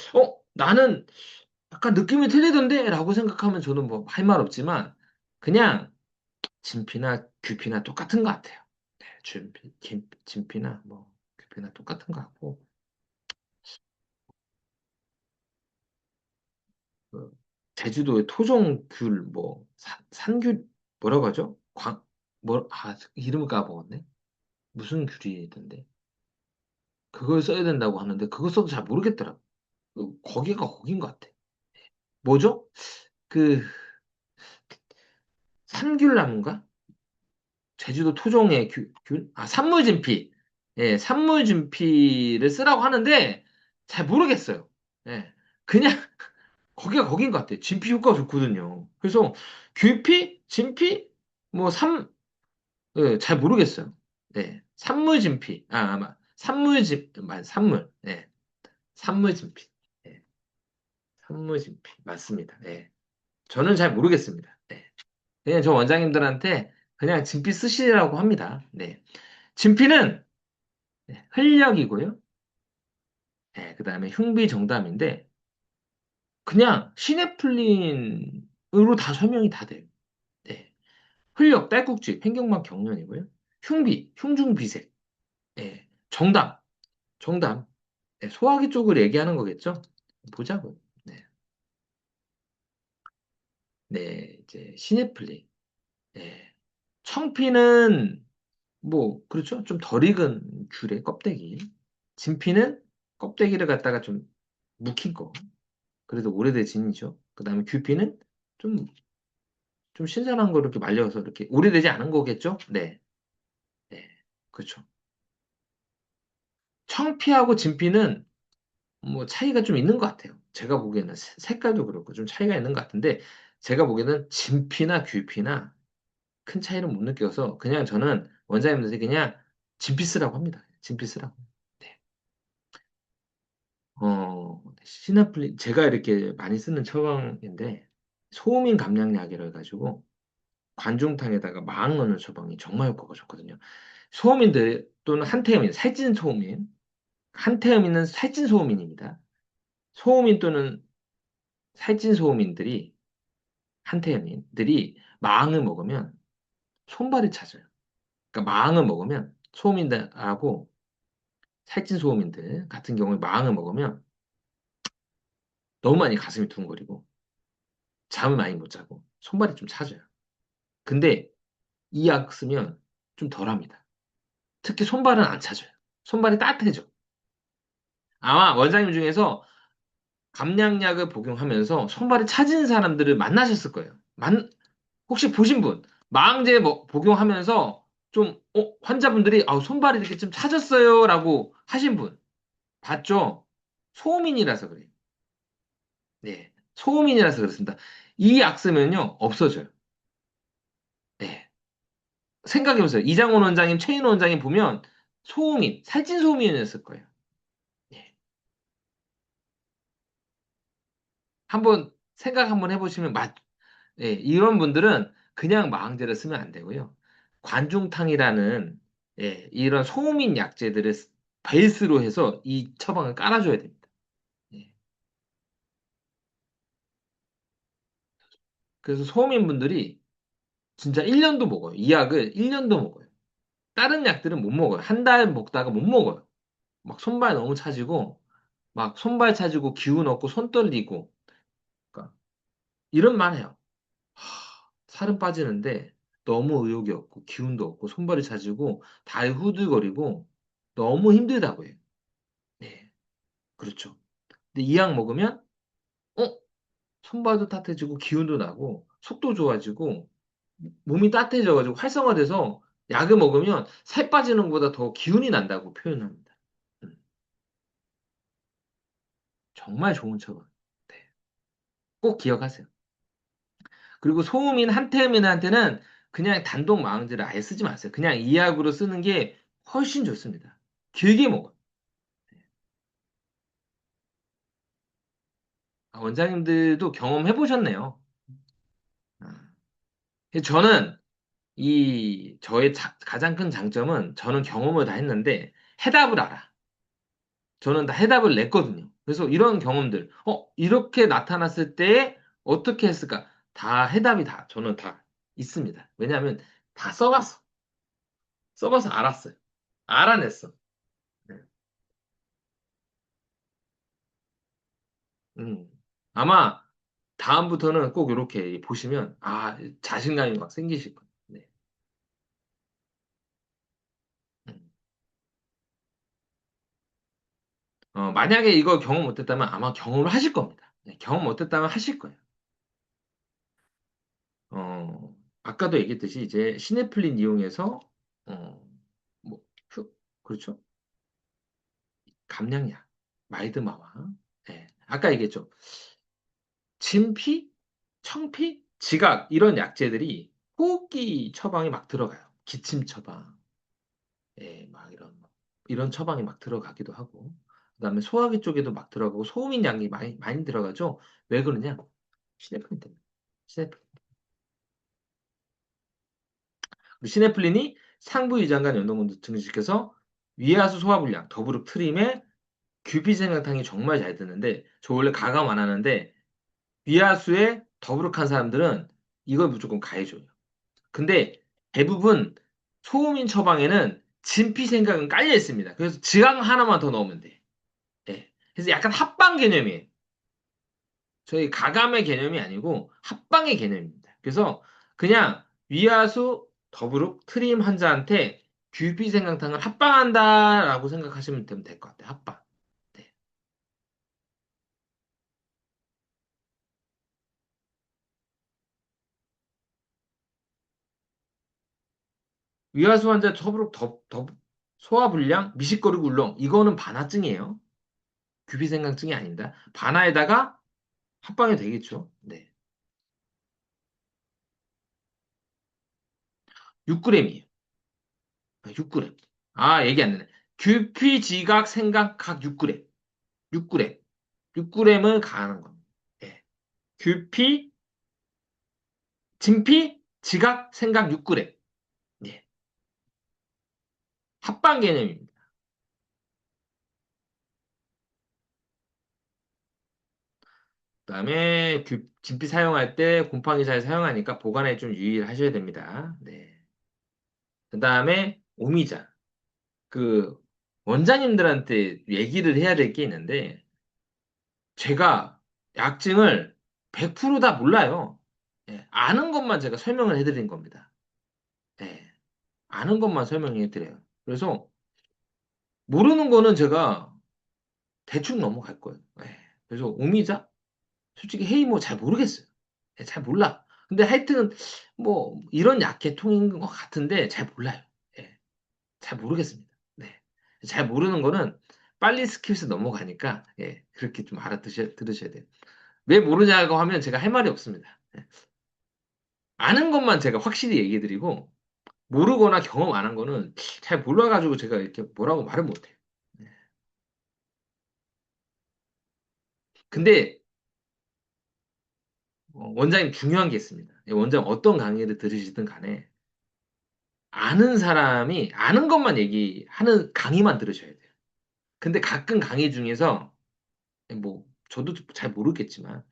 나는 약간 느낌이 틀리던데 라고 생각하면 저는 뭐 할 말 없지만 그냥 진피나 규피나 똑같은 것 같아요. 네, 진피나 뭐 규피나 똑같은 것 같고 그 제주도의 토종귤 뭐 산귤 뭐라고 하죠? 이름을 까먹었네. 무슨 귤이던데? 그걸 써야 된다고 하는데 그거 써도 잘 모르겠더라고. 거기가 거긴 것 같아. 뭐죠? 그 산귤나무인가? 제주도 토종의 귤? 아, 산물진피. 예, 산물진피를 쓰라고 하는데 잘 모르겠어요. 예, 그냥 거기가 거긴 것 같아. 진피 효과가 좋거든요. 그래서 귤피, 진피, 뭐 예, 잘 모르겠어요. 네, 산물진피. 아마 산물. 네, 산물진피. 네, 산물진피 맞습니다. 네, 저는 잘 모르겠습니다. 네, 그냥 저 원장님들한테 그냥 진피 쓰시라고 합니다. 네, 진피는 네, 흘력이고요. 네, 그다음에 흉비정담인데 그냥 시네플린으로 다 설명이 다 돼요. 네. 흘력, 딸꾹질, 횡격막 경련이고요. 흉비, 흉중비색. 네. 정담, 정담. 네, 소화기 쪽을 얘기하는 거겠죠? 보자고요. 네. 네, 이제 시네플린. 네. 청피는 뭐 그렇죠. 좀 덜 익은 귤의 껍데기. 진피는 껍데기를 갖다가 좀 묵힌 거. 그래도 오래된 진이죠. 그다음에 규피는 좀 좀 신선한 거 이렇게 말려서 이렇게 오래되지 않은 거겠죠? 네. 네. 그렇죠. 청피하고 진피는 뭐 차이가 좀 있는 것 같아요. 제가 보기에는 색깔도 그렇고 좀 차이가 있는 것 같은데 제가 보기에는 진피나 규피나 큰 차이는 못 느껴서 그냥 저는 원장님한테 그냥 진피 쓰라고 합니다. 진피 쓰라고. 네. 시나플린 제가 이렇게 많이 쓰는 처방인데 소음인 감량약이라 해가지고 관중탕에다가 막 넣는 처방이 정말 효과가 좋거든요. 소음인들 또는 한태음인, 살찐 소음인, 한태음인은 살찐 소음인입니다. 소음인 또는 살찐 소음인들이 한태음인들이 마항을 먹으면 손발이 차져요. 그러니까 마항을 먹으면 소음인들하고 살찐 소음인들 같은 경우에 마항을 먹으면 너무 많이 가슴이 두근거리고 잠을 많이 못 자고 손발이 좀 차져요. 근데 이 약 쓰면 좀 덜합니다. 특히 손발은 안 차져요. 손발이 따뜻해져. 아마 원장님 중에서 감량약을 복용하면서 손발이 차진 사람들을 만나셨을 거예요. 혹시 보신 분, 마항제 복용하면서 좀, 환자분들이, 손발이 이렇게 좀 차졌어요. 라고 하신 분, 봤죠? 소음인이라서 그래요. 네. 소음인이라서 그렇습니다. 이 약 쓰면요, 없어져요. 네. 생각해보세요. 이장원 원장님, 최인호 원장님 보면 소음인, 살찐 소음인이었을 거예요. 네. 한번 생각 한번 해보시면 예, 이런 분들은 그냥 마항제를 쓰면 안 되고요. 관중탕이라는 예, 이런 소음인 약제들을 베이스로 해서 이 처방을 깔아줘야 됩니다. 예. 그래서 소음인 분들이 진짜 1년도 먹어요. 이 약을 1년도 먹어요. 다른 약들은 못 먹어요. 한 달 먹다가 못 먹어요. 막 손발 너무 차지고 막 손발 차지고 기운 없고 손 떨리고 그러니까 이런 말 해요. 살은 빠지는데 너무 의욕이 없고 기운도 없고 손발이 차지고 다리 후들거리고 너무 힘들다고 해요. 네, 그렇죠. 근데 이 약 먹으면 어? 손발도 따뜻해지고 기운도 나고 속도 좋아지고 몸이 따뜻해져가지고 활성화돼서 약을 먹으면 살 빠지는 것보다 더 기운이 난다고 표현합니다. 음, 정말 좋은 처방. 네, 꼭 기억하세요. 그리고 소음인 한태음인한테는 그냥 단독 마흔제를 아예 쓰지 마세요. 그냥 이 약으로 쓰는 게 훨씬 좋습니다. 길게 먹어요. 원장님들도 경험해 보셨네요. 저는 저의 가장 큰 장점은 저는 경험을 다 했는데 해답을 알아. 저는 다 해답을 냈거든요. 그래서 이런 경험들, 이렇게 나타났을 때 어떻게 했을까? 다 해답이 저는 다 있습니다. 왜냐하면 다 써봤어. 써봐서 알았어요. 알아냈어. 네. 음. 아마 다음부터는 꼭 이렇게 보시면, 자신감이 막 생기실 거예요. 네. 음. 만약에 이거 경험 못했다면 아마 경험을 하실 겁니다. 네, 경험 못했다면 하실 거예요. 아까도 얘기했듯이 이제 시네플린 이용해서, 어, 뭐, 그렇죠. 감량약, 말드마와, 네. 아까 얘기했죠. 진피, 청피, 지각, 이런 약재들이 호흡기 처방이 막 들어가요. 기침 처방, 막 이런 처방이 막 들어가기도 하고, 그다음에 소화기 쪽에도 막 들어가고, 소음인 약이 많이, 많이 들어가죠. 왜 그러냐? 시네플린 때문에. 시네플린. 시네플린이 상부 위장관 연동근도 증식시켜서 위하수 소화불량, 더부룩 트림에 규피생강탕이 정말 잘 드는데 저 원래 가감 안 하는데 위하수에 더부룩한 사람들은 이걸 무조건 가해줘요. 근데 대부분 소음인 처방에는 진피생강은 깔려 있습니다. 그래서 지강 하나만 더 넣으면 돼. 예. 그래서 약간 합방 개념이에요. 저희 가감의 개념이 아니고 합방의 개념입니다. 그래서 그냥 위하수 더부룩 트림 환자한테 규피생강탕을 합방한다라고 생각하시면 되면 될 것 같아요. 합방. 네. 위하수 환자 더부룩 소화불량, 미식거리고 울렁 이거는 반화증이에요. 규피생강증이 아닙니다. 반화에다가 합방이 되겠죠. 네. 6g이에요. 6g. 아, 얘기 안 되네. 규피지각 생강 각 6g. 6g. 6g을 가하는 겁니다. 예. 규피, 진피, 지각, 생강 6g. 예. 합방 개념입니다. 그다음에 진피 사용할 때 곰팡이 잘 사용하니까 보관에 좀 유의하셔야 됩니다. 네. 그다음에 오미자. 그 원장님들한테 얘기를 해야 될 게 있는데 제가 약증을 100%다 몰라요. 예, 아는 것만 제가 설명을 해드린 겁니다. 예, 아는 것만 설명해드려요. 그래서 모르는 거는 제가 대충 넘어갈 거예요. 예, 그래서 오미자? 솔직히 헤이모 잘 모르겠어요. 예, 잘 몰라. 근데 하여튼 뭐 이런 약계통인 것 같은데 잘 몰라요. 예, 잘 모르겠습니다. 네, 잘 모르는 거는 빨리 스킵해서 넘어가니까 예, 그렇게 좀 들으셔야 돼요. 왜 모르냐고 하면 제가 할 말이 없습니다. 예. 아는 것만 제가 확실히 얘기해드리고 모르거나 경험 안 한 거는 잘 몰라가지고 제가 이렇게 뭐라고 말을 못해요. 네. 근데 원장님 중요한 게 있습니다. 원장 어떤 강의를 들으시든 간에 아는 사람이 아는 것만 얘기하는 강의만 들으셔야 돼요. 근데 가끔 강의 중에서 뭐 저도 잘 모르겠지만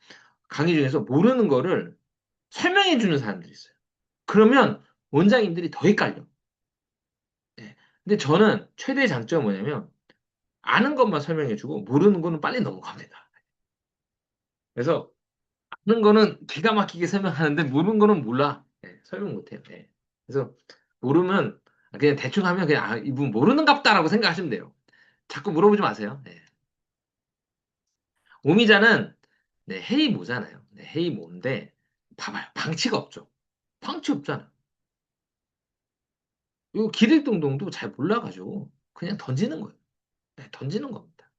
강의 중에서 모르는 거를 설명해 주는 사람들이 있어요. 그러면 원장님들이 더 헷갈려. 네. 근데 저는 최대 장점은 뭐냐면 아는 것만 설명해주고 모르는 거는 빨리 넘어갑니다. 그래서 아는 거는 기가 막히게 설명하는데 모르는 거는 몰라. 예, 설명 못해요. 예. 그래서 모르면 그냥 대충 하면 그냥 아, 이분 모르는갑다라고 생각하시면 돼요. 자꾸 물어보지 마세요. 예. 오미자는 네, 헤이모잖아요. 네, 헤이모인데 봐봐요. 방치가 없죠. 방치 없잖아. 이 기립동동도 잘 몰라가지고 그냥 던지는 거예요. 네, 던지는 겁니다.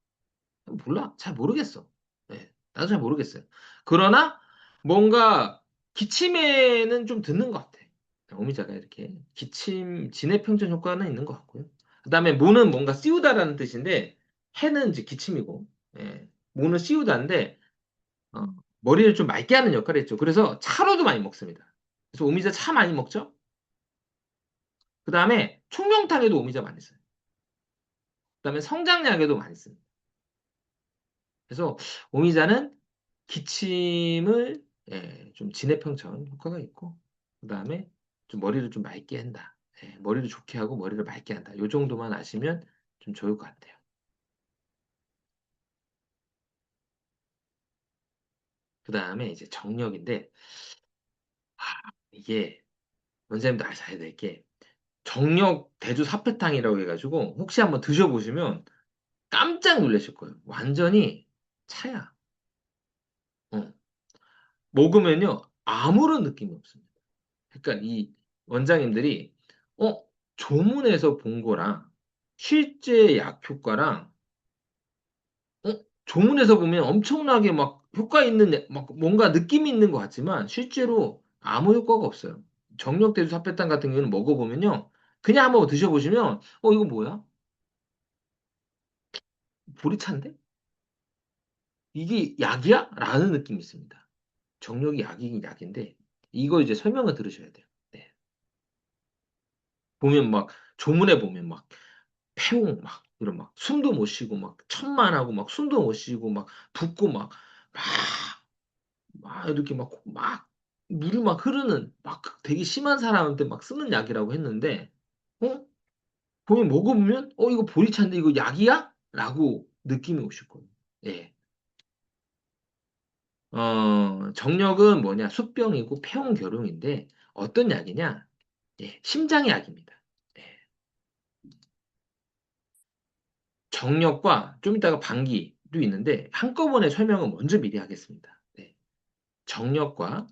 몰라. 잘 모르겠어. 네, 나도 잘 모르겠어요. 그러나 뭔가 기침에는 좀 듣는 것 같아. 어미자가 이렇게 기침, 진해평전 효과는 있는 것 같고요. 그다음에 모는 뭔가 씌우다라는 뜻인데 해는 이제 기침이고, 예, 모는 씌우다인데 어, 머리를 좀 맑게 하는 역할을 했죠. 그래서 차로도 많이 먹습니다. 그래서 오미자 차 많이 먹죠. 그다음에 총명탕에도 오미자 많이 써요. 그다음에 성장약에도 많이 씁니다. 그래서 오미자는 기침을 예, 좀 진해평천 효과가 있고 그다음에 좀 머리를 좀 맑게 한다. 예, 머리를 좋게 하고 머리를 맑게 한다. 요 정도만 아시면 좀 좋을 것 같아요. 그다음에 이제 정력인데 아, 이게 원장님도 아셔야 될 게 정력 대주 사패탕이라고 해가지고 혹시 한번 드셔보시면 깜짝 놀라실 거예요. 완전히 차야. 어. 먹으면요 아무런 느낌이 없습니다. 그러니까 이 원장님들이 어 조문에서 본 거랑 실제 약 효과랑 조문에서 보면 엄청나게 막 효과 있는 막 뭔가 느낌이 있는 것 같지만 실제로 아무 효과가 없어요. 정력대두 사패탕 같은 경우는 먹어보면요 그냥 한번 드셔보시면 이거 뭐야? 보리차인데? 이게 약이야? 라는 느낌이 있습니다. 정력이 약이긴 약인데 이거 이제 설명을 들으셔야 돼요. 네. 보면 막 조문에 보면 막 폐옹 막 이런 막 숨도 못 쉬고 막 천만하고 막 숨도 못 쉬고 막 붓고 막 이렇게 막 물이 막 흐르는 막 되게 심한 사람한테 막 쓰는 약이라고 했는데 어? 보면 먹어보면 이거 보리차인데 이거 약이야? 라고 느낌이 오실 거예요. 예. 정력은 뭐냐? 수병이고 폐옹결용인데 어떤 약이냐? 예, 심장의 약입니다. 예. 정력과 좀 이따가 방기도 있는데 한꺼번에 설명은 먼저 미리 하겠습니다. 네. 정력과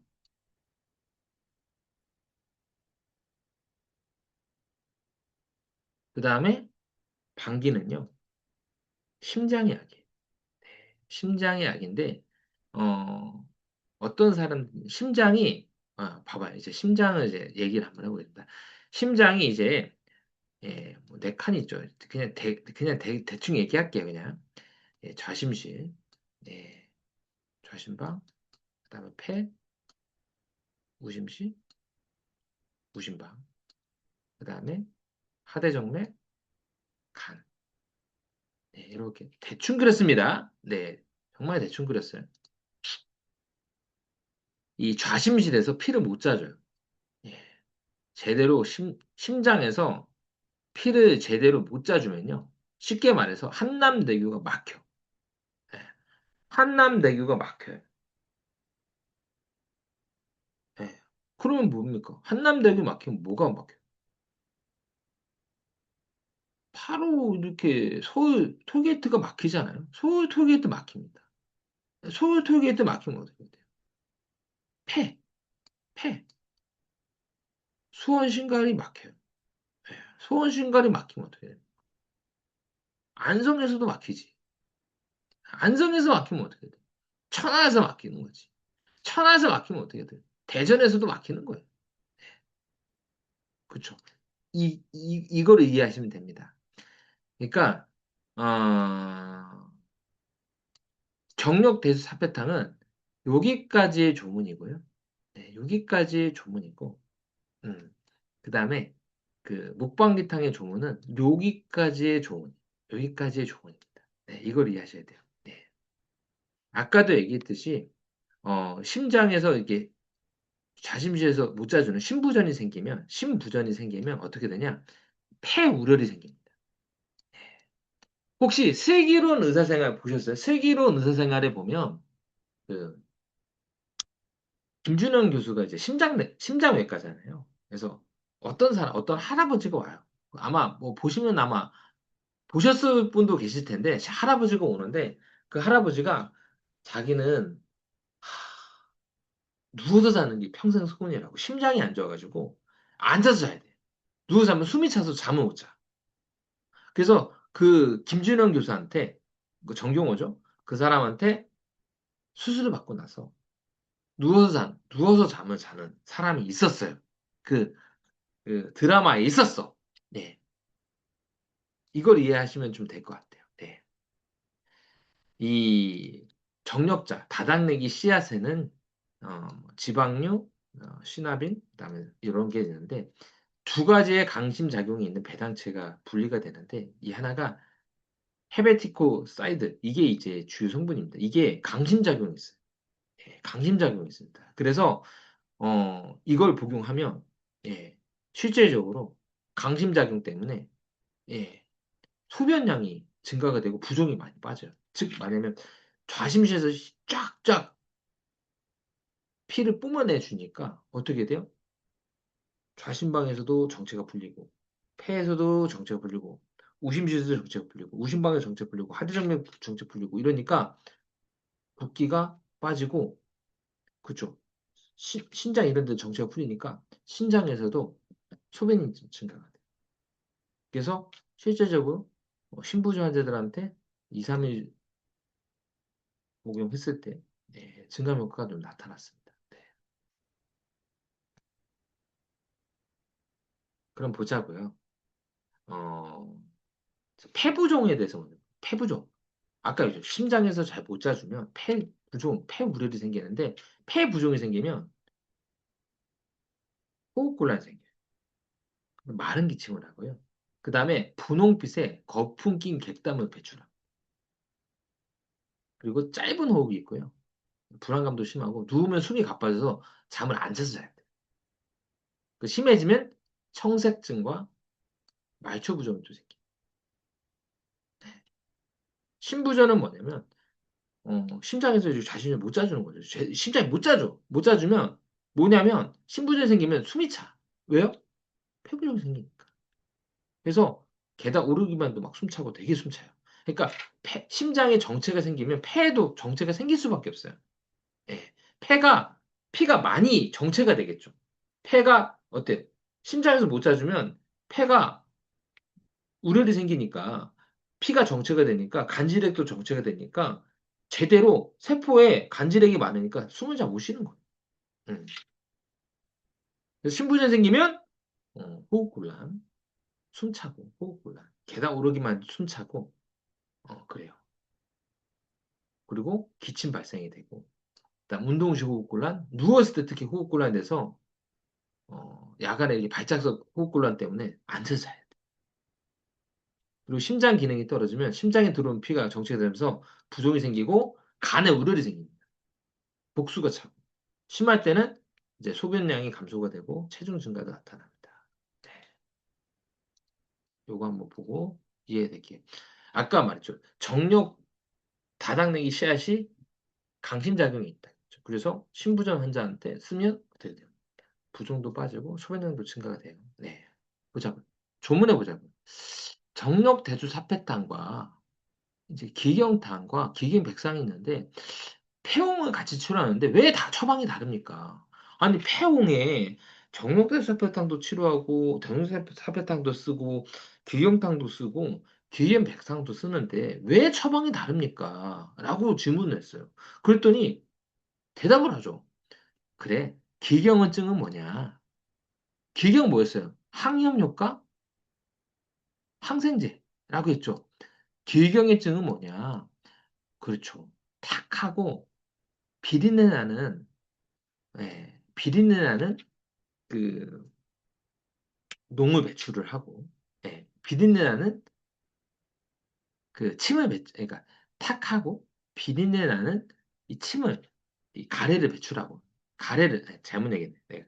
그 다음에 방기는요. 심장의 약이에요. 심장의 약인데 어, 어떤 사람 심장이 봐봐요. 이제 심장을 이제 얘기를 한번 해보겠습니다. 심장이 이제 뭐네 칸이죠. 그냥 대충 얘기할게요. 그냥 좌심실, 예, 좌심방, 그다음에 폐, 우심실, 우심방, 그다음에 하대정맥, 간. 네, 이렇게 대충 그렸습니다. 네, 정말 대충 그렸어요. 이 좌심실에서 피를 못 짜줘요. 예, 제대로 심장에서 피를 제대로 못 짜주면요. 쉽게 말해서 한남대교가 막혀. 예, 한남대교가 막혀요. 예. 그러면 뭡니까? 한남대교 막히면 뭐가 막혀요? 바로 이렇게 서울 톨게이트가 막히잖아요. 서울 톨게이트 막힙니다. 서울 톨게이트 막히면 어떻게 돼요? 폐, 폐. 수원 신갈이 막혀요. 예. 수원 신갈이 막히면 어떻게 돼요? 안성에서도 막히지. 안성에서 막히면 어떻게 돼? 천안에서 막히는 거지. 천안에서 막히면 어떻게 돼? 대전에서도 막히는 거예요. 그렇죠. 이거를 이해하시면 됩니다. 그러니까 어, 정력 대수 사패탕은 여기까지의 조문이고요. 네, 여기까지의 조문이고, 그다음에 그 목방기탕의 조문은 여기까지의 조문, 여기까지의 조문입니다. 네, 이걸 이해하셔야 돼요. 네. 아까도 얘기했듯이 심장에서 이게 좌심실에서 못 짜주는 심부전이 생기면 어떻게 되냐? 폐우열이 생깁니다. 혹시 슬기로운 의사생활 보셨어요? 슬기로운 의사생활에 보면 그 김준영 교수가 이제 심장외과잖아요. 그래서 어떤 할아버지가 와요. 아마 뭐 보시면 아마 보셨을 분도 계실 텐데 할아버지가 오는데 그 할아버지가 자기는 누워서 자는 게 평생 소원이라고 심장이 안 좋아가지고 앉아서 자야 돼. 누워서 자면 숨이 차서 잠을 못 자. 그래서 그 김준영 교수한테 그 정경호죠. 그 사람한테 수술을 받고 나서 누워서 잠을 자는 사람이 있었어요. 그, 그 드라마에 있었어. 네. 이걸 이해하시면 좀 될 것 같아요. 네. 이 정력자, 다당내기 씨앗에는 지방류, 시나빈, 그다음에 이런 게 있는데 두 가지의 강심 작용이 있는 배당체가 분리가 되는데 이 하나가 헤베티코 사이드 이게 이제 주요 성분입니다. 이게 강심 작용이 있어요. 예, 강심 작용이 있습니다. 그래서 이걸 복용하면 예, 실제적으로 강심 작용 때문에 예, 소변량이 증가가 되고 부종이 많이 빠져요. 즉, 뭐냐면 좌심실에서 쫙쫙 피를 뿜어내 주니까 어떻게 돼요? 좌심방에서도 정체가 풀리고, 폐에서도 정체가 풀리고, 우심실에서도 정체가 풀리고, 우심방에서 정체가 풀리고, 하대정맥 정체 풀리고 이러니까 붓기가 빠지고, 그쵸? 신장 이런 데 정체가 풀리니까 신장에서도 소변이 증가가 돼요. 그래서 실제적으로 신부전 환자들한테 2, 3일 복용했을 때 증감 효과가 좀 나타났습니다. 네. 그럼 보자고요. 어, 폐부종에 대해서 먼저. 폐부종. 아까 이제 심장에서 잘 못 짜주면 폐우려이 생기는데 폐부종이 생기면 호흡곤란이 생겨요. 마른 기침을 하고요. 그 다음에 분홍빛에 거품 낀 객담을 배출합니다. 그리고 짧은 호흡이 있고요. 불안감도 심하고 누우면 숨이 가빠져서 잠을 안 자서 자야 돼요. 그 심해지면 청색증과 말초 부종도 생깁니다. 심부전은 뭐냐면 심장에서 이제 자신을 못 짜주는 거죠. 심장이 못 짜줘. 못 짜주면 뭐냐면 심부전이 생기면 숨이 차. 왜요? 폐부종이 생기니까. 그래서 계단 오르기만 해도 막 숨차고 되게 숨차요. 그러니까 심장에 정체가 생기면 폐에도 정체가 생길 수밖에 없어요. 예. 피가 많이 정체가 되겠죠. 폐가 어때? 심장에서 못 짜주면 폐가 우려이 생기니까 피가 정체가 되니까 간질액도 정체가 되니까 제대로 세포에 간질액이 많으니까 숨을 잘 못 쉬는 거예요. 음. 그래서 심부전 생기면 호흡곤란, 숨차고 호흡곤란, 계단 오르기만 해도 숨차고 그래요. 그리고 기침 발생이 되고 그다음 운동시 호흡곤란, 누웠을 때 특히 호흡곤란이 돼서 야간에 이게 발작성 호흡곤란 때문에 앉아서 자야 돼. 그리고 심장 기능이 떨어지면 심장에 들어온 피가 정체되면서 부종이 생기고 간에 우려이 생깁니다. 복수가 차고 심할 때는 이제 소변량이 감소가 되고 체중 증가가 나타납니다. 네, 요거 한번 보고 이해될게요. 아까 말했죠. 정력 다당내기 씨앗이 강심작용이 있다. 그래서 신부전 환자한테 쓰면 어떻게 돼요? 부종도 빠지고 소변량도 증가가 돼요. 네, 보자고요. 조문해 보자고요. 정력 대주 사패탕과 이제 기경탕과 기경백상이 있는데 폐홍을 같이 치료하는데 왜 다 처방이 다릅니까? 아니 폐홍에 정력대사패탕도 치료하고 대명사패탕도 쓰고 기경탕도 쓰고 기경백상도 쓰는데 왜 처방이 다릅니까? 라고 질문을 했어요. 그랬더니 대답을 하죠. 그래, 기경은증은 뭐냐? 기경 뭐였어요? 항염 효과? 항생제라고 했죠. 기경의 증은 뭐냐? 그렇죠. 탁하고 비린내 나는 비린내 나는 그 농을 배출을 하고 비린내 나는 그 침을 그러니까 탁하고 비린내 나는 이 침을 이 가래를 배출하고 가래를 잘못 얘기했네.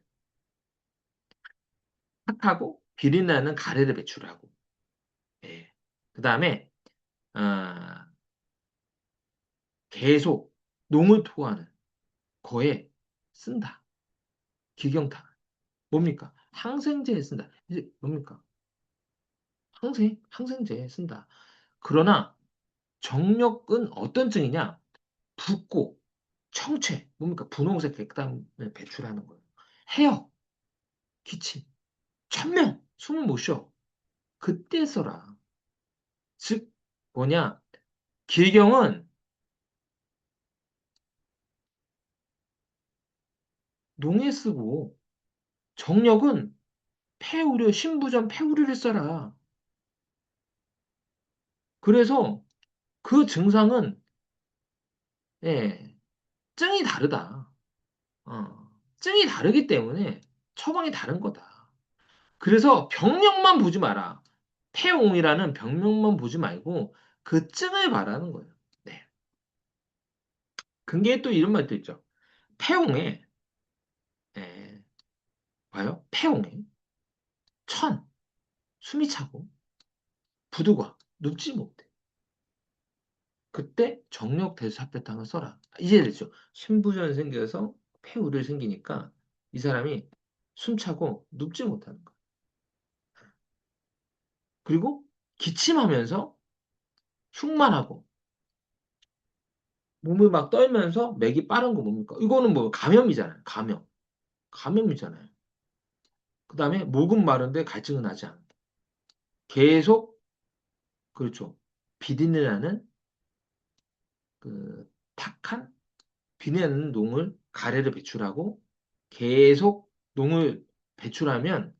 탁하고 비린내 나는 가래를 배출하고 예. 그다음에 아, 계속 농을 토하는 거에 쓴다. 기경탄 뭡니까? 항생제에 쓴다. 이제 뭡니까? 항생제에 쓴다. 그러나 정력은 어떤 증이냐? 붓고 청체, 뭡니까? 분홍색 백담을 배출하는 거예요. 해역, 기침, 천면, 숨을 못 쉬어. 그때 써라. 즉, 뭐냐? 기경은 농에 쓰고 정력은 폐우려, 신부전 폐우려를 써라. 그래서 그 증상은 예, 증이 다르다. 증이 다르기 때문에 처방이 다른 거다. 그래서 병명만 보지 마라. 폐옹이라는 병명만 보지 말고 그 증을 말하는 거예요. 네. 근게 또 이런 말도 있죠. 폐옹에, 예, 봐요. 폐옹에 천, 숨이 차고 부두가 눕지 못해. 그때 정력 대사패탕을 써라. 이제 됐죠. 신부전 생겨서 폐우를 생기니까 이 사람이 숨차고 눕지 못하는 거예요. 그리고 기침하면서 흉만하고 몸을 막 떨면서 맥이 빠른 거 뭡니까? 이거는 뭐 감염이잖아요. 감염이잖아요. 그 다음에 목은 마른데 갈증은 나지 않는다. 계속 그렇죠. 비린내 나는 그 탁한 비린내 나는 농을 가래를 배출하고 계속 농을 배출하면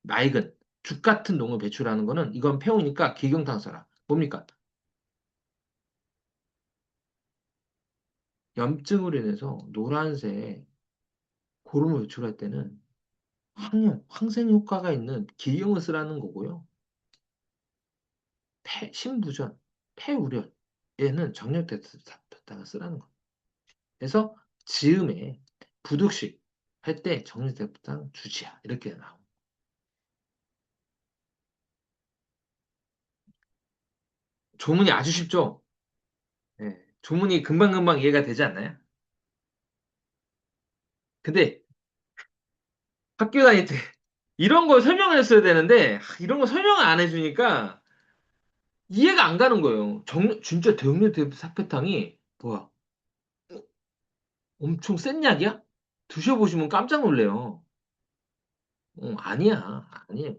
맑은 죽 같은 농을 배출하는 거는 이건 폐우니까 기경탄소라. 뭡니까? 염증으로 인해서 노란색 고름을 배출할 때는 항생 효과가 있는 기형을 쓰라는 거고요. 신부전, 폐우련, 얘는 정력대사를 쓰라는 거예요. 그래서 즈음에 부득식 할 때 정력대사상 주지야. 이렇게 나오고. 조문이 아주 쉽죠? 네. 조문이 금방금방 이해가 되지 않나요? 근데 학교 다닐 때 이런 걸 설명을 했어야 되는데 이런 거 설명을 안 해주니까 이해가 안 가는 거예요. 진짜 대응력 사표탕이 뭐야? 엄청 센 약이야? 드셔보시면 깜짝 놀래요. 아니야. 아니에요.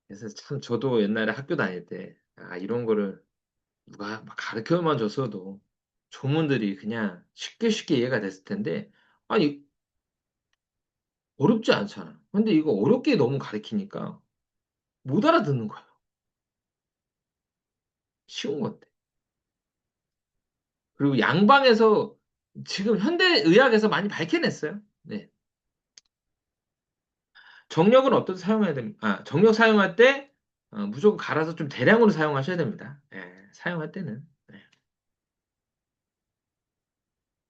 그래서 참 저도 옛날에 학교 다닐 때 이런 거를 누가 막 가르쳐만 줬어도 조문들이 그냥 쉽게 쉽게 이해가 됐을 텐데 아니 어렵지 않잖아. 근데 이거 어렵게 너무 가르치니까 못 알아듣는 거예요. 쉬운 건데. 그리고 양방에서 지금 현대 의학에서 많이 밝혀냈어요. 네. 정력은 어떻게 사용해야 됩니까? 정력 사용할 때 무조건 갈아서 좀 대량으로 사용하셔야 됩니다. 예, 사용할 때는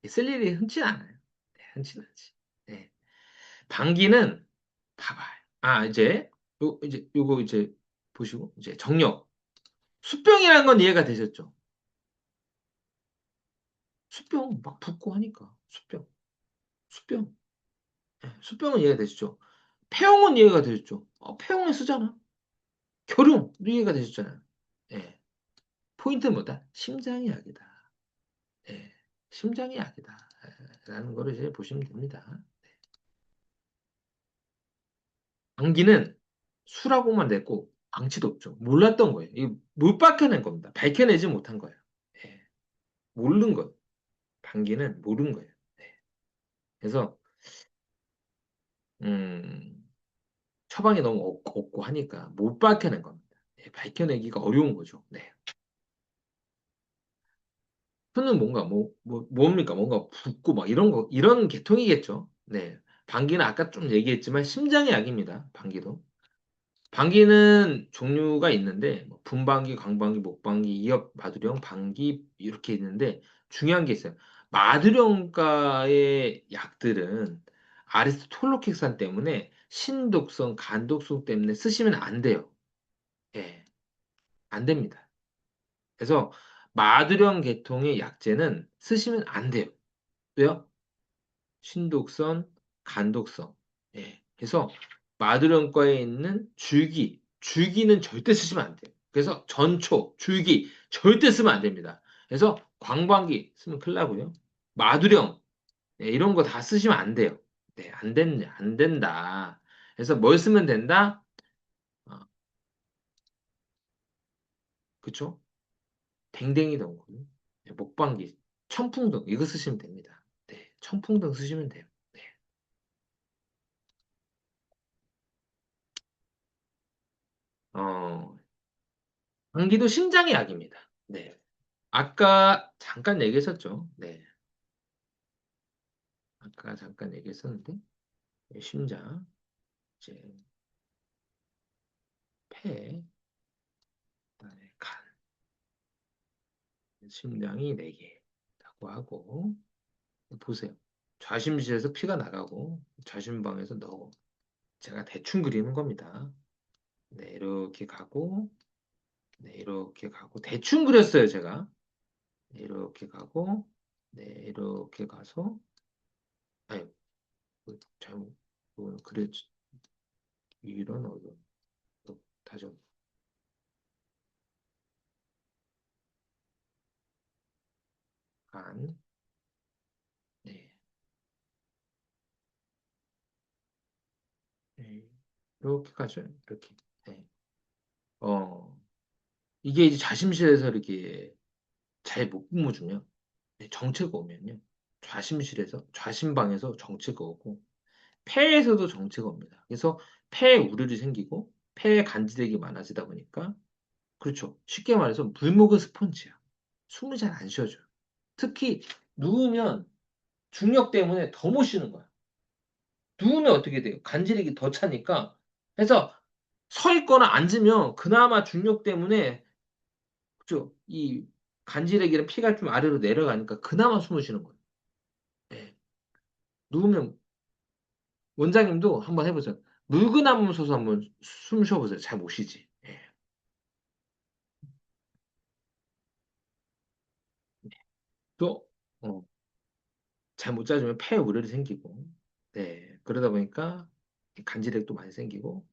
쓸 일이 흔치 않아요. 네, 흔치 않지. 네. 방귀는 봐봐요. 이제 요거 이제 보시고 이제 정력 수병이라는 건 이해가 되셨죠? 수병 막 붓고 하니까 수병 예, 수병은 이해가 되시죠? 폐용은 이해가 되셨죠? 폐용에 쓰잖아. 결용 이해가 되셨잖아요. 예. 포인트는 뭐다? 심장이 약이다. 예. 심장이 약이다. 라는 거를 이제 보시면 됩니다. 방귀는 수라고만 냈고 방치도 없죠. 몰랐던 거예요. 못 밝혀낸 겁니다. 밝혀내지 못한 거예요. 예. 모르는 거예요. 방귀는 모르는 거예요. 예. 그래서 음, 처방이 너무 없고 하니까 못 밝혀낸 겁니다. 예, 밝혀내기가 어려운 거죠. 네. 표는 뭔가 뭡니까? 뭔가 붓고 막 이런 거 이런 계통이겠죠. 네. 방귀는 아까 좀 얘기했지만 심장의 약입니다. 방귀도. 방귀는 종류가 있는데 뭐 분방귀, 광방귀, 목방귀, 이업, 마두령, 방귀 이렇게 있는데 중요한 게 있어요. 마두령가의 약들은 아리스토톨로킥산 때문에 신독성, 간독성 때문에 쓰시면 안 돼요. 예, 안 됩니다. 그래서 마두령 계통의 약제는 쓰시면 안 돼요. 왜요? 신독성, 간독성. 예. 그래서 마두령과에 있는 줄기는 절대 쓰시면 안 돼요. 그래서 전초, 줄기 절대 쓰면 안 됩니다. 그래서 광방기 쓰면 큰일 나고요. 마두령 예, 이런 거 다 쓰시면 안 돼요. 네, 안 된다. 그래서 뭘 쓰면 된다? 어, 그쵸? 댕댕이 덩굴, 네, 목방기, 청풍등 이거 쓰시면 됩니다. 네, 청풍등 쓰시면 돼요. 네. 어, 방기도 심장의 약입니다. 네. 아까 잠깐 얘기했었죠. 네. 아까 잠깐 얘기했었는데, 심장, 이제 폐, 그다음에 간, 심장이 4개라고 하고, 보세요. 좌심실에서 피가 나가고, 좌심방에서 넣어. 제가 대충 그리는 겁니다. 네, 이렇게 가고, 네, 이렇게 가고, 대충 그렸어요, 제가. 네, 이렇게 가고, 네, 이렇게 가서, 아니, 잘못, 그래, 이런 어려운, 다시, 간, 네. 네. 이렇게 가죠. 이렇게. 네. 어, 이게 이제 자심실에서 이렇게 잘 못 뿜어주면, 네, 정체가 오면요. 좌심방에서 정체가 오고, 폐에서도 정체가 옵니다. 그래서 폐에 우려이 생기고, 폐에 간지대기 많아지다 보니까, 그렇죠. 쉽게 말해서 물 먹은 스펀지야. 숨을 잘 안 쉬어줘요. 특히 누우면 중력 때문에 더 못 쉬는 거야. 누우면 어떻게 돼요? 간지력이 더 차니까. 그래서 서 있거나 앉으면 그나마 중력 때문에 그죠? 이 간지력이랑 피가 좀 아래로 내려가니까 그나마 숨을 쉬는 거예요. 예. 누우면 원장님도 한번 해보세요. 물구나무 서서 한번 숨 쉬어보세요. 잘 못 쉬지. 예. 또 어, 잘못 짜주면 폐에 우려이 생기고, 네. 그러다 보니까 간지력도 많이 생기고